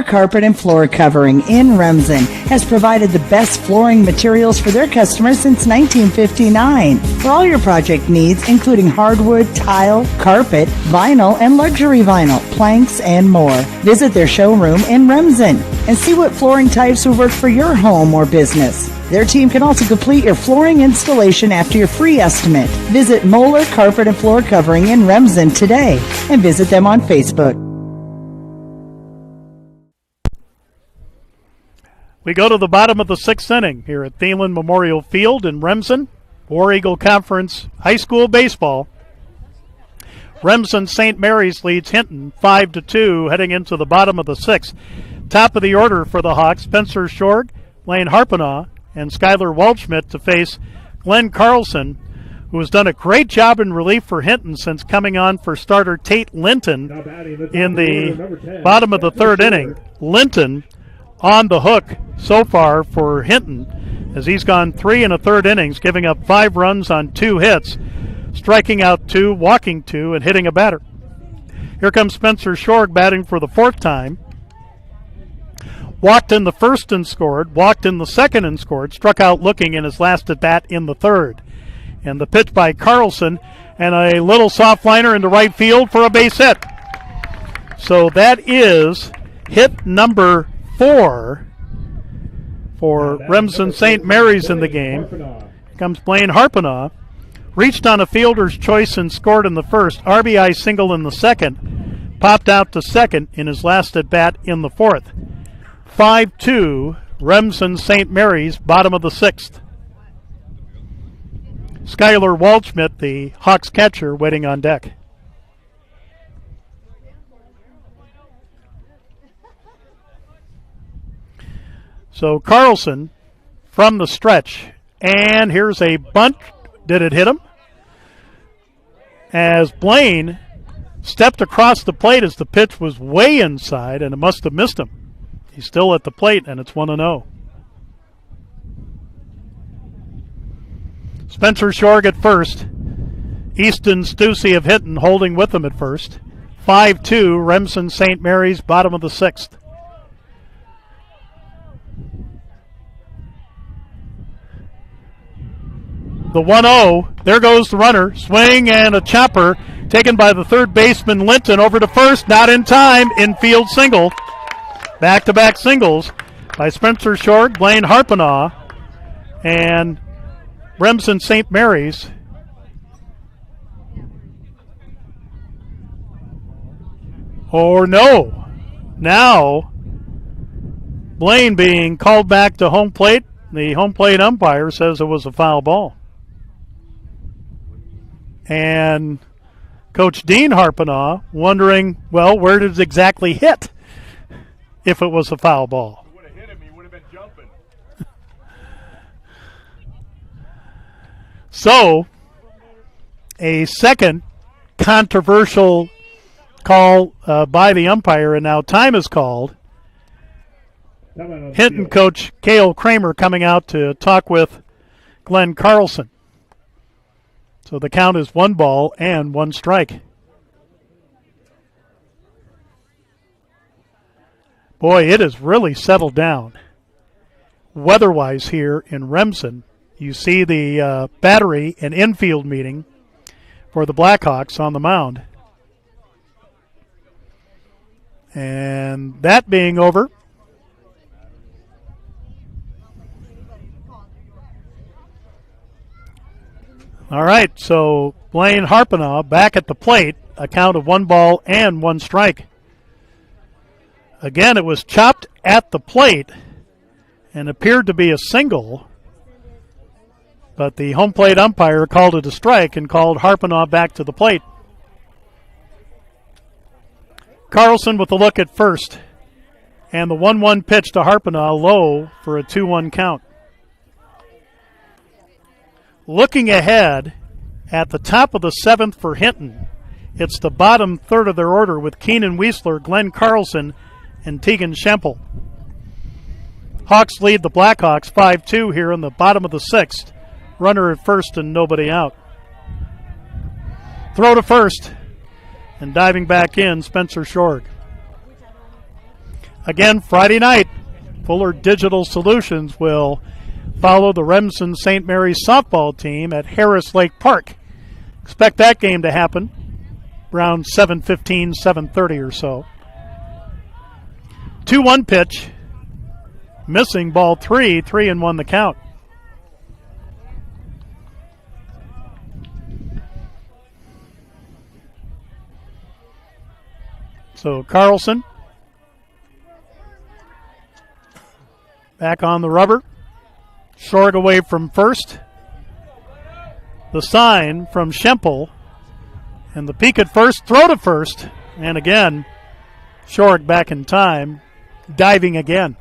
Carpet and floor covering in Remsen has provided the best flooring materials for their customers since 1959. For all your project needs, including hardwood, tile, carpet, vinyl, and luxury vinyl, planks, and more. Visit their showroom in Remsen and see what flooring types will work for your home or business. Their team can also complete your flooring installation after your free estimate. Visit Moeller Carpet and Floor Covering in Remsen today and visit them on Facebook. We go to the bottom of the 6th inning here at Thielen Memorial Field in Remsen. War Eagle Conference High School Baseball. Remsen St. Mary's leads Hinton 5-2 heading into the bottom of the 6th. Top of the order for the Hawks, Spencer Shorg, Lane Harpenaugh, and Skyler Waldschmidt to face Glenn Carlson, who has done a great job in relief for Hinton since coming on for starter Tate Linton in the bottom of the 3rd inning. Linton on the hook, so far for Hinton, as he's gone 3 1/3 innings, giving up 5 runs on 2 hits, striking out 2, walking 2, and hitting a batter. Here comes Spencer Shorg batting for the 4th time. Walked in the 1st and scored, walked in the 2nd and scored, struck out looking in his last at bat in the 3rd. And the pitch by Carlson, and a little soft liner into right field for a base hit. So that is hit number 4 for Remsen St. Mary's in the game. Here comes Blaine Harpanaugh. Reached on a fielder's choice and scored in the 1st. RBI single in the 2nd. Popped out to 2nd in his last at bat in the 4th. 5-2, Remsen St. Mary's, bottom of the 6th. Skylar Waldschmidt, the Hawks catcher, waiting on deck. So Carlson from the stretch, and here's a bunt. Did it hit him? As Blaine stepped across the plate as the pitch was way inside, and it must have missed him. He's still at the plate, and it's 1-0. Spencer Shorg at first. Easton Stussy of Hinton holding with him at first. 5-2, Remsen St. Mary's, bottom of the 6th. The 1-0, there goes the runner. Swing and a chopper taken by the 3rd baseman Linton over to first. Not in time, infield single. Back-to-back singles by Spencer Shorg, Blaine Harpanaugh, and Remsen St. Mary's. Or no. Now, Blaine being called back to home plate. The home plate umpire says it was a foul ball. And Coach Dean Harpanaugh wondering, well, where did it exactly hit if it was a foul ball? If it would have hit him, he would have been jumping. So, a second controversial call by the umpire, and now time is called. Hinton coach Cale Kramer coming out to talk with Glenn Carlson. So the count is 1 ball and 1 strike. Boy, it has really settled down weather-wise here in Remsen. You see the battery and infield meeting for the Blackhawks on the mound. And that being over, all right, so Blaine Harpanaugh back at the plate, a count of 1 ball and 1 strike. Again, it was chopped at the plate and appeared to be a single, but the home plate umpire called it a strike and called Harpanaugh back to the plate. Carlson with a look at first, and the 1-1 pitch to Harpanaugh low for a 2-1 count. Looking ahead at the top of the 7th for Hinton, it's the bottom third of their order with Keenan Wiesler, Glenn Carlson, and Tegan Schempel. Hawks lead the Blackhawks 5-2 here in the bottom of the 6th. Runner at first and nobody out. Throw to first, and diving back in, Spencer Shorg. Again, Friday night, Fuller Digital Solutions will follow the Remsen St. Mary's softball team at Harris Lake Park. Expect that game to happen around 7:15, 7:30 or so. 2-1 pitch, missing ball 3, 3-1 the count. So Carlson back on the rubber. Shorg away from first. The sign from Schempel. And the peek at first, throw to first. And again, Shorg back in time, diving again.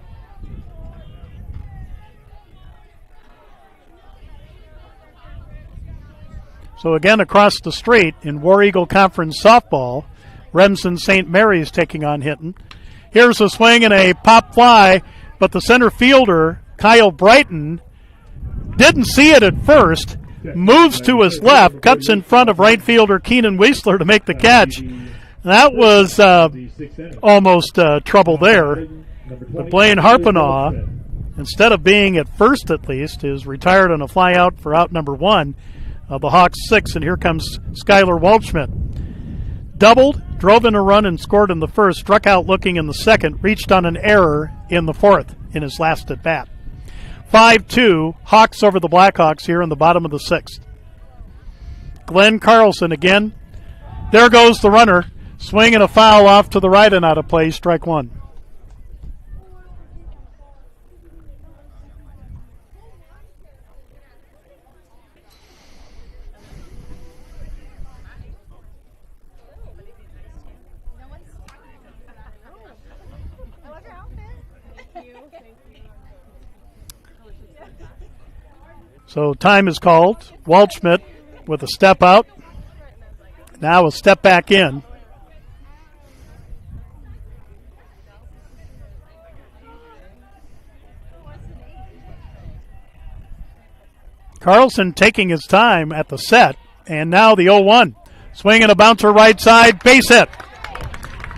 So again, across the street in War Eagle Conference softball, Remsen St. Mary's taking on Hinton. Here's a swing and a pop fly but the center fielder, Kyle Brighton, didn't see it at first, moves to his left, cuts in front of right fielder Keenan Weisler to make the catch. That was almost trouble there. But Blaine Harpanaugh, instead of being at first at least, is retired on a fly out for out number 1 of the Hawks 6, and here comes Skylar Waldschmidt. Doubled, drove in a run and scored in the first, struck out looking in the second, reached on an error in the fourth in his last at bat. 5-2, Hawks over the Blackhawks here in the bottom of the 6th. Glenn Carlson again. There goes the runner. Swing and a foul off to the right and out of play, strike 1. So time is called. Waldschmidt with a step out. Now a step back in. Carlson taking his time at the set. And now the 0-1. Swing and a bouncer right side. Base hit.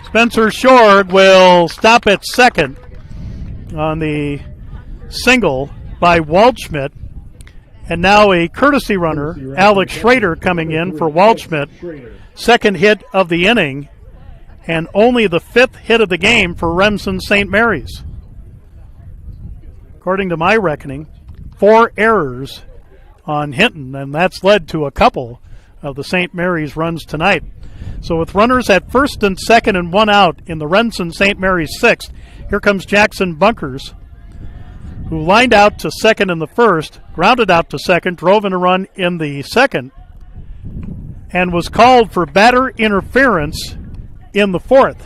Spencer Shorg will stop at second on the single by Waldschmidt. And now a courtesy runner, Alex Schrader, coming in for Waldschmidt. Second hit of the inning, and only the 5th hit of the game for Remsen St. Mary's. According to my reckoning, 4 errors on Hinton, and that's led to a couple of the St. Mary's runs tonight. So with runners at first and second and 1 out in the Remsen St. Mary's 6th, here comes Jackson Bunkers, who lined out to second in the first, grounded out to second, drove in a run in the second, and was called for batter interference in the 4th.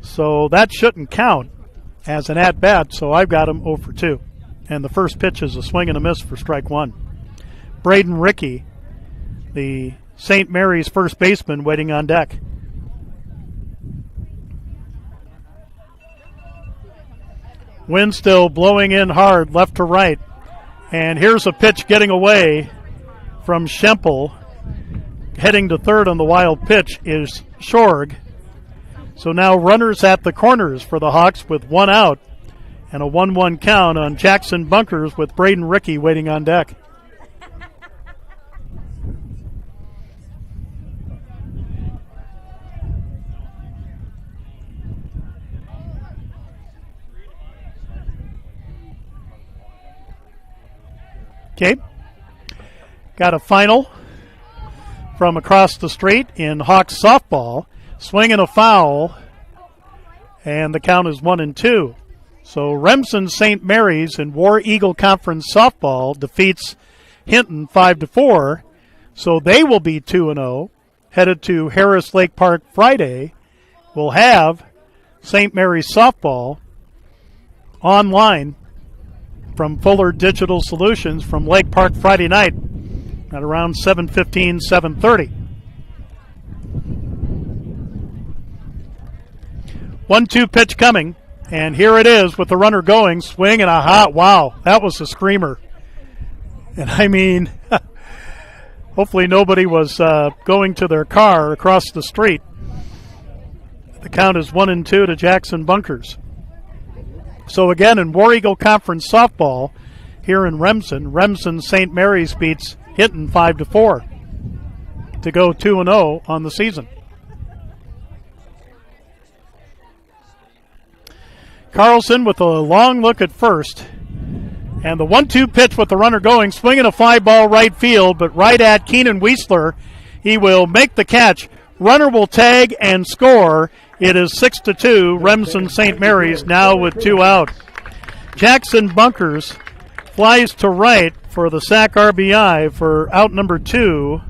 So that shouldn't count as an at-bat, so I've got him 0 for 2. And the first pitch is a swing and a miss for strike 1. Braden Rickey, the St. Mary's first baseman, waiting on deck. Wind still blowing in hard left to right. And here's a pitch getting away from Schempel. Heading to third on the wild pitch is Shorg. So now runners at the corners for the Hawks with 1 out. And a 1-1 count on Jackson Bunkers with Braden Rickey waiting on deck. Okay, got a final from across the street in Hawks softball. Swing and a foul, and the count is 1-2. So Remsen St. Mary's in War Eagle Conference softball defeats Hinton 5-4. So they will be 2-0. Headed to Harris Lake Park Friday. We'll have St. Mary's softball online from Fuller Digital Solutions from Lake Park Friday night at around 7:15, 7:30. 1-2 pitch coming, and here it is with the runner going, swing and a hot, wow, that was a screamer. And I mean, hopefully nobody was going to their car across the street. The count is 1-2 to Jackson Bunkers. So again, in War Eagle Conference softball here in Remsen St. Mary's beats Hinton 5-4 to go 2-0 on the season. Carlson with a long look at first. And the 1-2 pitch with the runner going, swinging a fly ball right field, but right at Keenan Weisler. He will make the catch. Runner will tag and score. It is 6-2. Remsen St. Mary's now with 2 out. Jackson Bunkers flies to right for the sac RBI for out number 2.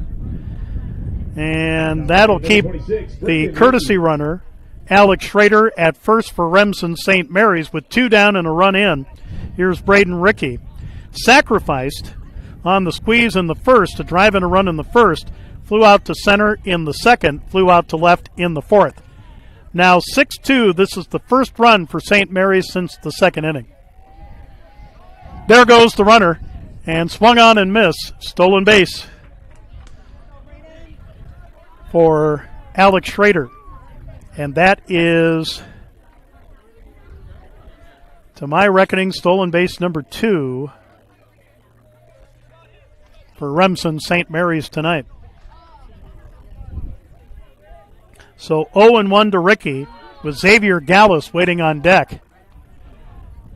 And that'll keep the courtesy runner, Alex Schrader, at first for Remsen St. Mary's with 2 down and a run in. Here's Braden Rickey. Sacrificed on the squeeze in the first to drive in a run in the first. Flew out to center in the second. Flew out to left in the fourth. Now 6-2. This is the first run for St. Mary's since the second inning. There goes the runner, and swung on and missed. Stolen base for Alex Schrader. And that is, to my reckoning, stolen base number 2 for Remsen St. Mary's tonight. So 0-1 to Ricky with Xavier Gallus waiting on deck.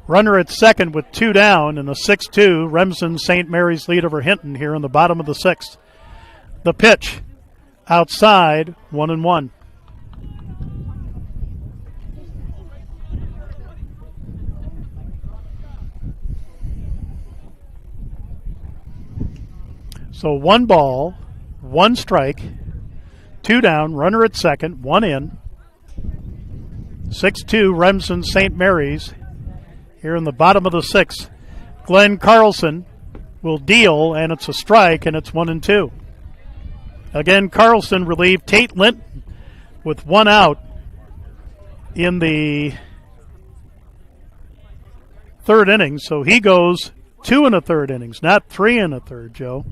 Runner at second with 2 down, and a 6-2 Remsen St. Mary's lead over Hinton here in the bottom of the 6th. The pitch outside, 1-1. So 1 ball, 1 strike, 2 down, runner at second, 1 in. 6-2 Remsen St. Mary's here in the bottom of the 6th. Glenn Carlson will deal, and it's a strike, and it's 1-2. Again, Carlson relieved Tate Linton with 1 out in the 3rd inning, so he goes 2 1/3 innings, not 3 1/3, Joe.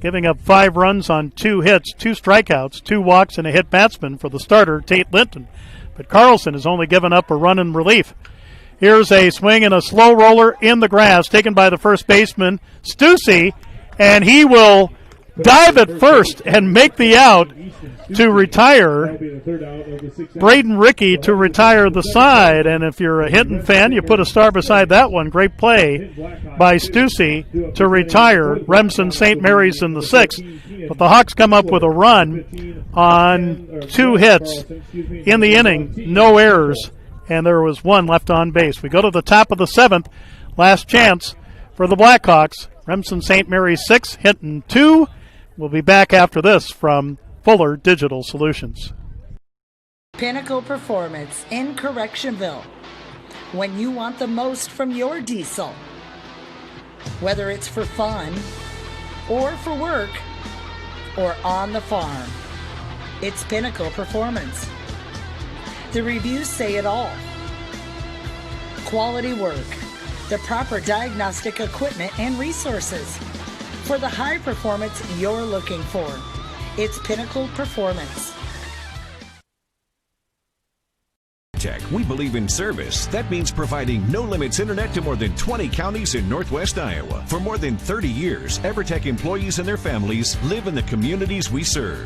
Giving up 5 runs on 2 hits, 2 strikeouts, 2 walks, and a hit batsman for the starter, Tate Linton. But Carlson has only given up a run in relief. Here's a swing and a slow roller in the grass taken by the first baseman, Stussy, and he will dive at first and make the out to retire Braden Rickey to retire the side. And if you're a Hinton fan, you put a star beside that one. Great play by Stussy to retire Remsen St. Mary's in the 6th. But the Hawks come up with a run on 2 hits in the inning, no errors, and there was 1 left on base. We go to the top of the 7th, last chance for the Blackhawks. Remsen St. Mary's 6, Hinton 2. We'll be back after this from Fuller Digital Solutions. Pinnacle Performance in Correctionville. When you want the most from your diesel, whether it's for fun or for work or on the farm, it's Pinnacle Performance. The reviews say it all. Quality work, the proper diagnostic equipment and resources for the high performance you're looking for. It's Pinnacle Performance. Tech, we believe in service. That means providing no-limits internet to more than 20 counties in Northwest Iowa. For more than 30 years, EverTech employees and their families live in the communities we serve.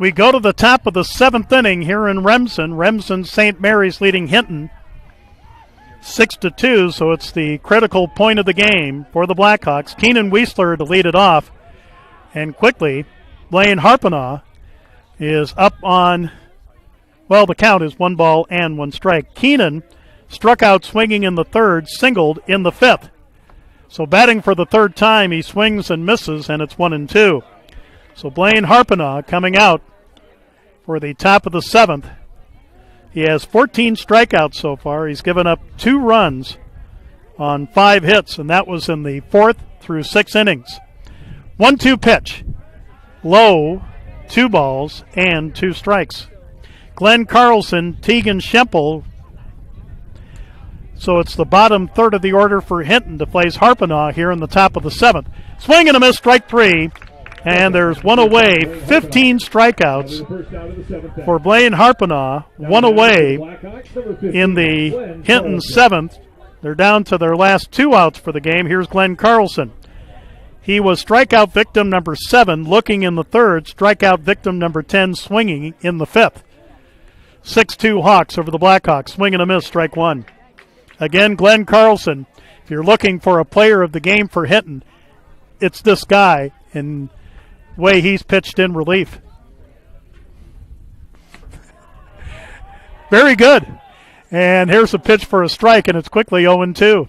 We go to the top of the 7th inning here in Remsen. Remsen St. Mary's leading Hinton 6-2, so it's the critical point of the game for the Blackhawks. Keenan Weisler to lead it off. And quickly, Blaine Harpenaugh is up on, well, the count is 1 ball and 1 strike. Keenan struck out swinging in the 3rd, singled in the 5th. So batting for the 3rd time, he swings and misses, and it's 1-2. So Blaine Harpenaugh coming out for the top of the 7th. He has 14 strikeouts so far. He's given up 2 runs on 5 hits, and that was in the 4th through 6 innings. 1-2 pitch. Low, 2 balls, and 2 strikes. Glenn Carlson, Tegan Schempel. So it's the bottom 3rd of the order for Hinton to place Harpenaugh here in the top of the 7th. Swing and a miss, strike 3. And there's 1 away, 15 strikeouts for Blaine Harpenaugh, 1 away in the Hinton 7th. They're down to their last 2 outs for the game. Here's Glenn Carlson. He was strikeout victim number 7, looking in the 3rd, strikeout victim number 10, swinging in the 5th. 6-2 Hawks over the Blackhawks, swing and a miss, strike 1. Again, Glenn Carlson. If you're looking for a player of the game for Hinton, it's this guy, and way he's pitched in relief. Very good. And here's a pitch for a strike, and it's quickly 0-2.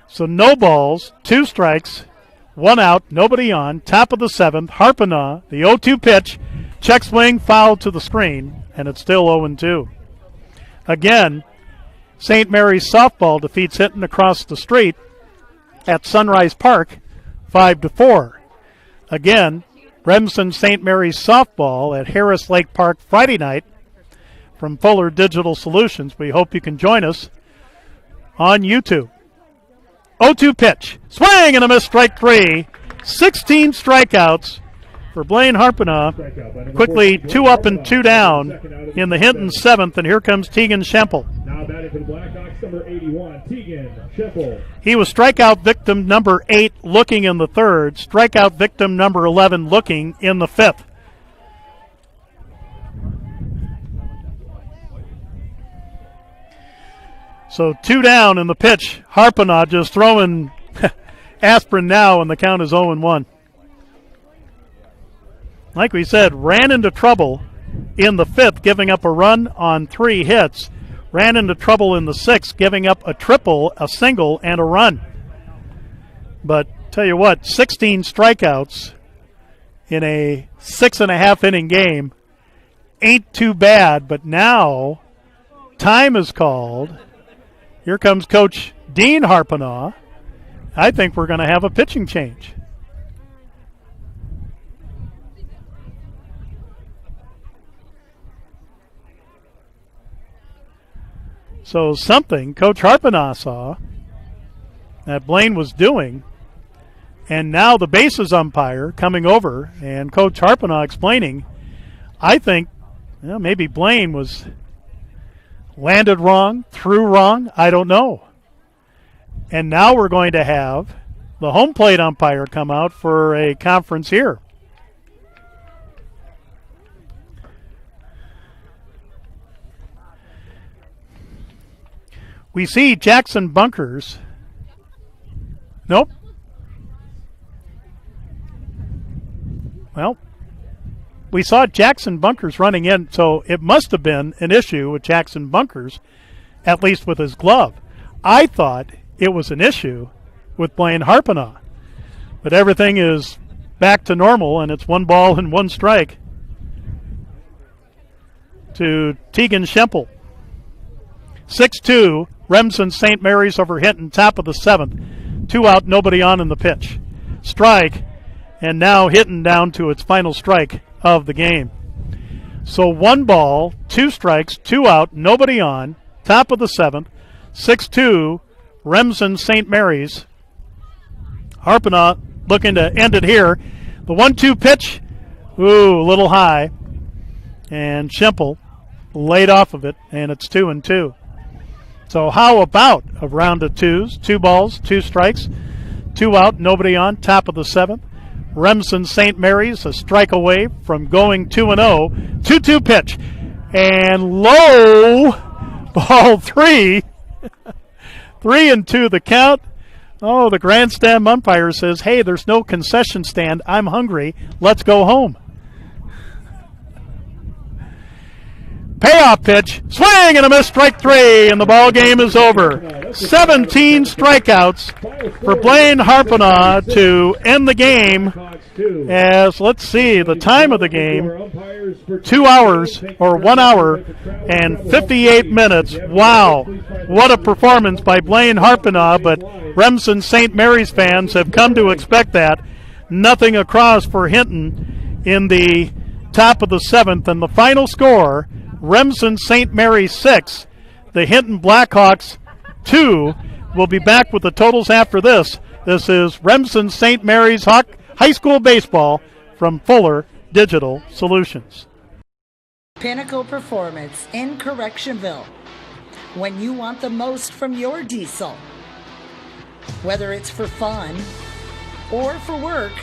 So no balls, 2 strikes, 1 out, nobody on, top of the 7th. Harpenaugh, the 0-2 pitch, check swing, foul to the screen, and it's still 0-2. Again, St. Mary's softball defeats Hinton across the street at Sunrise Park 5-4. Again, Remsen St. Mary's softball at Harris Lake Park Friday night from Fuller Digital Solutions. We hope you can join us on YouTube. 0-2 pitch. Swing and a miss, strike three. 16 strikeouts for Blaine Harpena. Quickly 2 up and 2 down in the Hinton seventh, and here comes Tegan Schempel. Now batting for the Blackhawks, number 81, Tegan Schempel. He was strikeout victim number 8 looking in the third, strikeout victim number 11 looking in the fifth. So 2 down in the pitch. Harpena just throwing aspirin now, and the count is 0-1. Like we said, ran into trouble in the fifth, giving up a run on 3 hits. Ran into trouble in the sixth, giving up a triple, a single, and a run. But tell you what, 16 strikeouts in a 6.5 inning game ain't too bad. But now time is called. Here comes Coach Dean Harpena. I think we're going to have a pitching change. So something Coach Harpena saw that Blaine was doing, and now the bases umpire coming over and Coach Harpena explaining, I think maybe Blaine was landed wrong, threw wrong, I don't know. And now we're going to have the home plate umpire come out for a conference here. We see Jackson Bunkers. Nope. Well, we saw Jackson Bunkers running in, so it must have been an issue with Jackson Bunkers, at least with his glove. I thought it was an issue with Blaine Harpena, but everything is back to normal, and it's 1 ball and 1 strike to Tegan Schempel. 6-2, Remsen St. Mary's over Hinton, top of the seventh. 2 out, nobody on in the pitch. Strike, and now Hinton down to its final strike of the game. So 1 ball, 2 strikes, 2 out, nobody on, top of the seventh. 6-2, Remsen St. Mary's. Harpena looking to end it here. The 1-2 pitch, ooh, a little high. And Schempel laid off of it, and it's 2-2. So how about a round of 2s, 2 balls, 2 strikes, 2 out, nobody on, top of the seventh. Remsen St. Mary's a strike away from going 2-0. 2-2 pitch, and low, ball 3. 3-2 the count. Oh, the grandstand umpire says, hey, there's no concession stand. I'm hungry. Let's go home. Payoff pitch, swing and a miss, strike 3, and the ball game is over. 17 strikeouts for Blaine Harpena to end the game. As, let's see, the time of the game, 2 hours or 1 hour and 58 minutes. Wow, what a performance by Blaine Harpena, but Remsen St. Mary's fans have come to expect that. Nothing across for Hinton in the top of the seventh, and the final score, Remsen St. Mary's 6, the Hinton Blackhawks 2. We'll be back with the totals after this. This is Remsen St. Mary's High School Baseball from Fuller Digital Solutions. Pinnacle Performance in Correctionville. When you want the most from your diesel, whether it's for fun or for work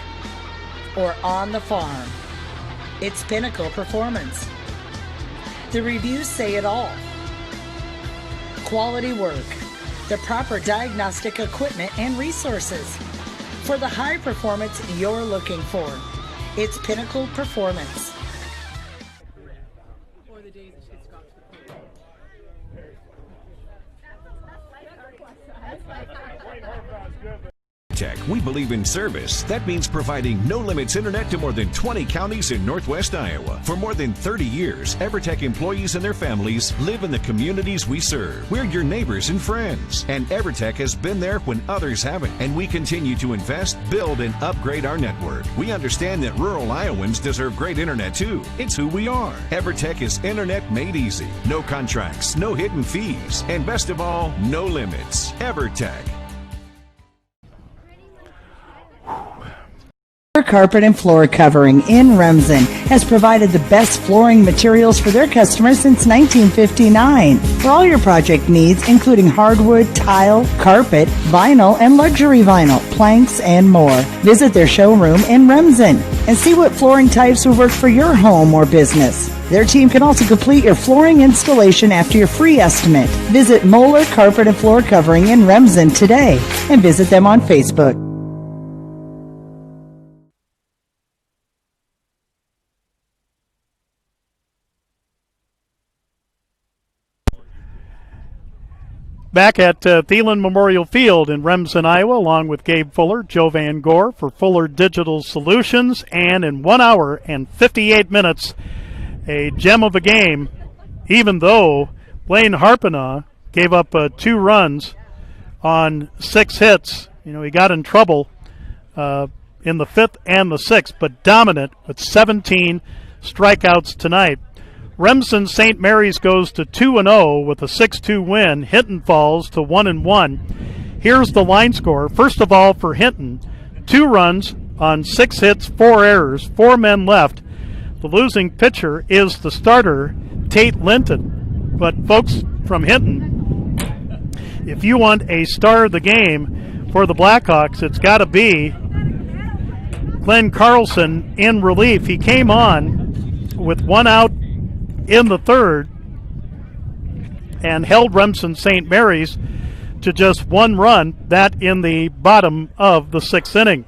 or on the farm, it's Pinnacle Performance. The reviews say it all. Quality work, the proper diagnostic equipment and resources for the high performance you're looking for. It's Pinnacle Performance. EverTech, we believe in service. That means providing no-limits internet to more than 20 counties in Northwest Iowa. For more than 30 years, EverTech employees and their families live in the communities we serve. We're your neighbors and friends. And EverTech has been there when others haven't. And we continue to invest, build, and upgrade our network. We understand that rural Iowans deserve great internet too. It's who we are. EverTech is internet made easy. No contracts, no hidden fees, and best of all, no limits. EverTech. Carpet and floor covering in Remsen has provided the best flooring materials for their customers since 1959. For all your project needs, including hardwood, tile, carpet, vinyl, and luxury vinyl, planks, and more. Visit their showroom in Remsen and see what flooring types will work for your home or business. Their team can also complete your flooring installation after your free estimate. Visit Moeller Carpet and Floor Covering in Remsen today and visit them on Facebook. Back at Thielen Memorial Field in Remsen, Iowa, along with Gabe Fuller, Joe Van Gore for Fuller Digital Solutions, and in 1 hour and 58 minutes, a gem of a game, even though Blaine Harpena gave up 2 runs on 6 hits. You know, he got in trouble in the 5th and the 6th, but dominant with 17 strikeouts tonight. Remsen St. Mary's goes to 2-0 with a 6-2 win. Hinton falls to 1-1. Here's the line score. First of all, for Hinton, 2 runs on 6 hits, 4 errors, 4 men left. The losing pitcher is the starter, Tate Linton. But folks from Hinton, if you want a star of the game for the Blackhawks, it's got to be Glenn Carlson in relief. He came on with 1 out in the 3rd and held Remsen St. Mary's to just 1 run, that in the bottom of the 6th inning.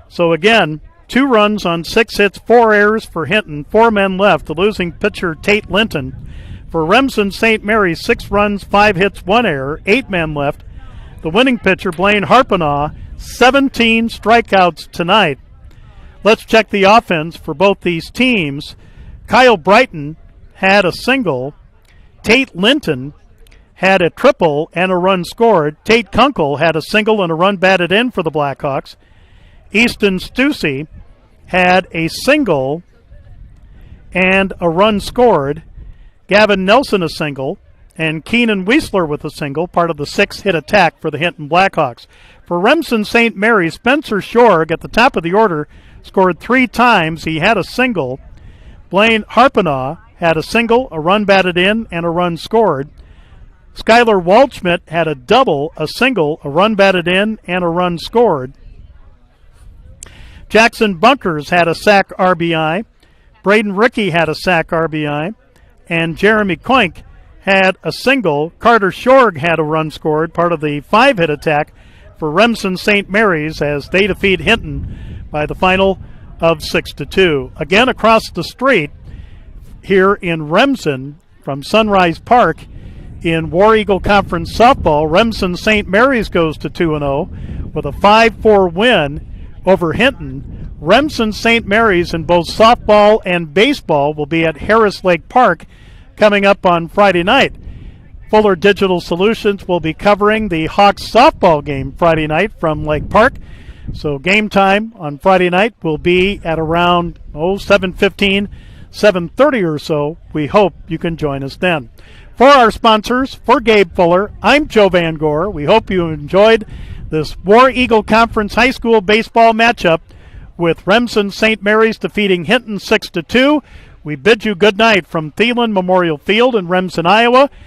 So again, 2 runs on 6 hits, 4 errors for Hinton, 4 men left. The losing pitcher, Tate Linton. For Remsen St. Mary's, 6 runs, 5 hits, 1 error, 8 men left. The winning pitcher, Blaine Harpena, 17 strikeouts tonight. Let's check the offense for both these teams. Kyle Brighton had a single. Tate Linton had a triple and a run scored. Tate Kunkel had a single and a run batted in for the Blackhawks. Easton Stussy had a single and a run scored. Gavin Nelson a single, and Keenan Weisler with a single, part of the 6-hit attack for the Hinton Blackhawks. For Remsen St. Mary's, Spencer Shorg at the top of the order scored 3 times. He had a single. Blaine Harpena had a single, a run batted in, and a run scored. Skylar Waldschmidt had a double, a single, a run batted in, and a run scored. Jackson Bunkers had a sack RBI. Braden Rickey had a sack RBI. And Jeremy Koink had a single. Carter Shorg had a run scored, part of the 5-hit attack for Remsen St. Mary's as they defeat Hinton by the final of 6-2. Again, across the street here in Remsen from Sunrise Park in War Eagle Conference softball, Remsen St. Mary's goes to 2-0 with a 5-4 win over Hinton. Remsen St. Mary's in both softball and baseball will be at Harris Lake Park coming up on Friday night. Fuller Digital Solutions will be covering the Hawks softball game Friday night from Lake Park. So game time on Friday night will be at around 7:15, 7:30 or so. We hope you can join us then. For our sponsors, for Gabe Fuller, I'm Joe Van Gore. We hope you enjoyed this War Eagle Conference High School baseball matchup with Remsen St. Mary's defeating Hinton 6-2. We bid you good night from Thielen Memorial Field in Remsen, Iowa.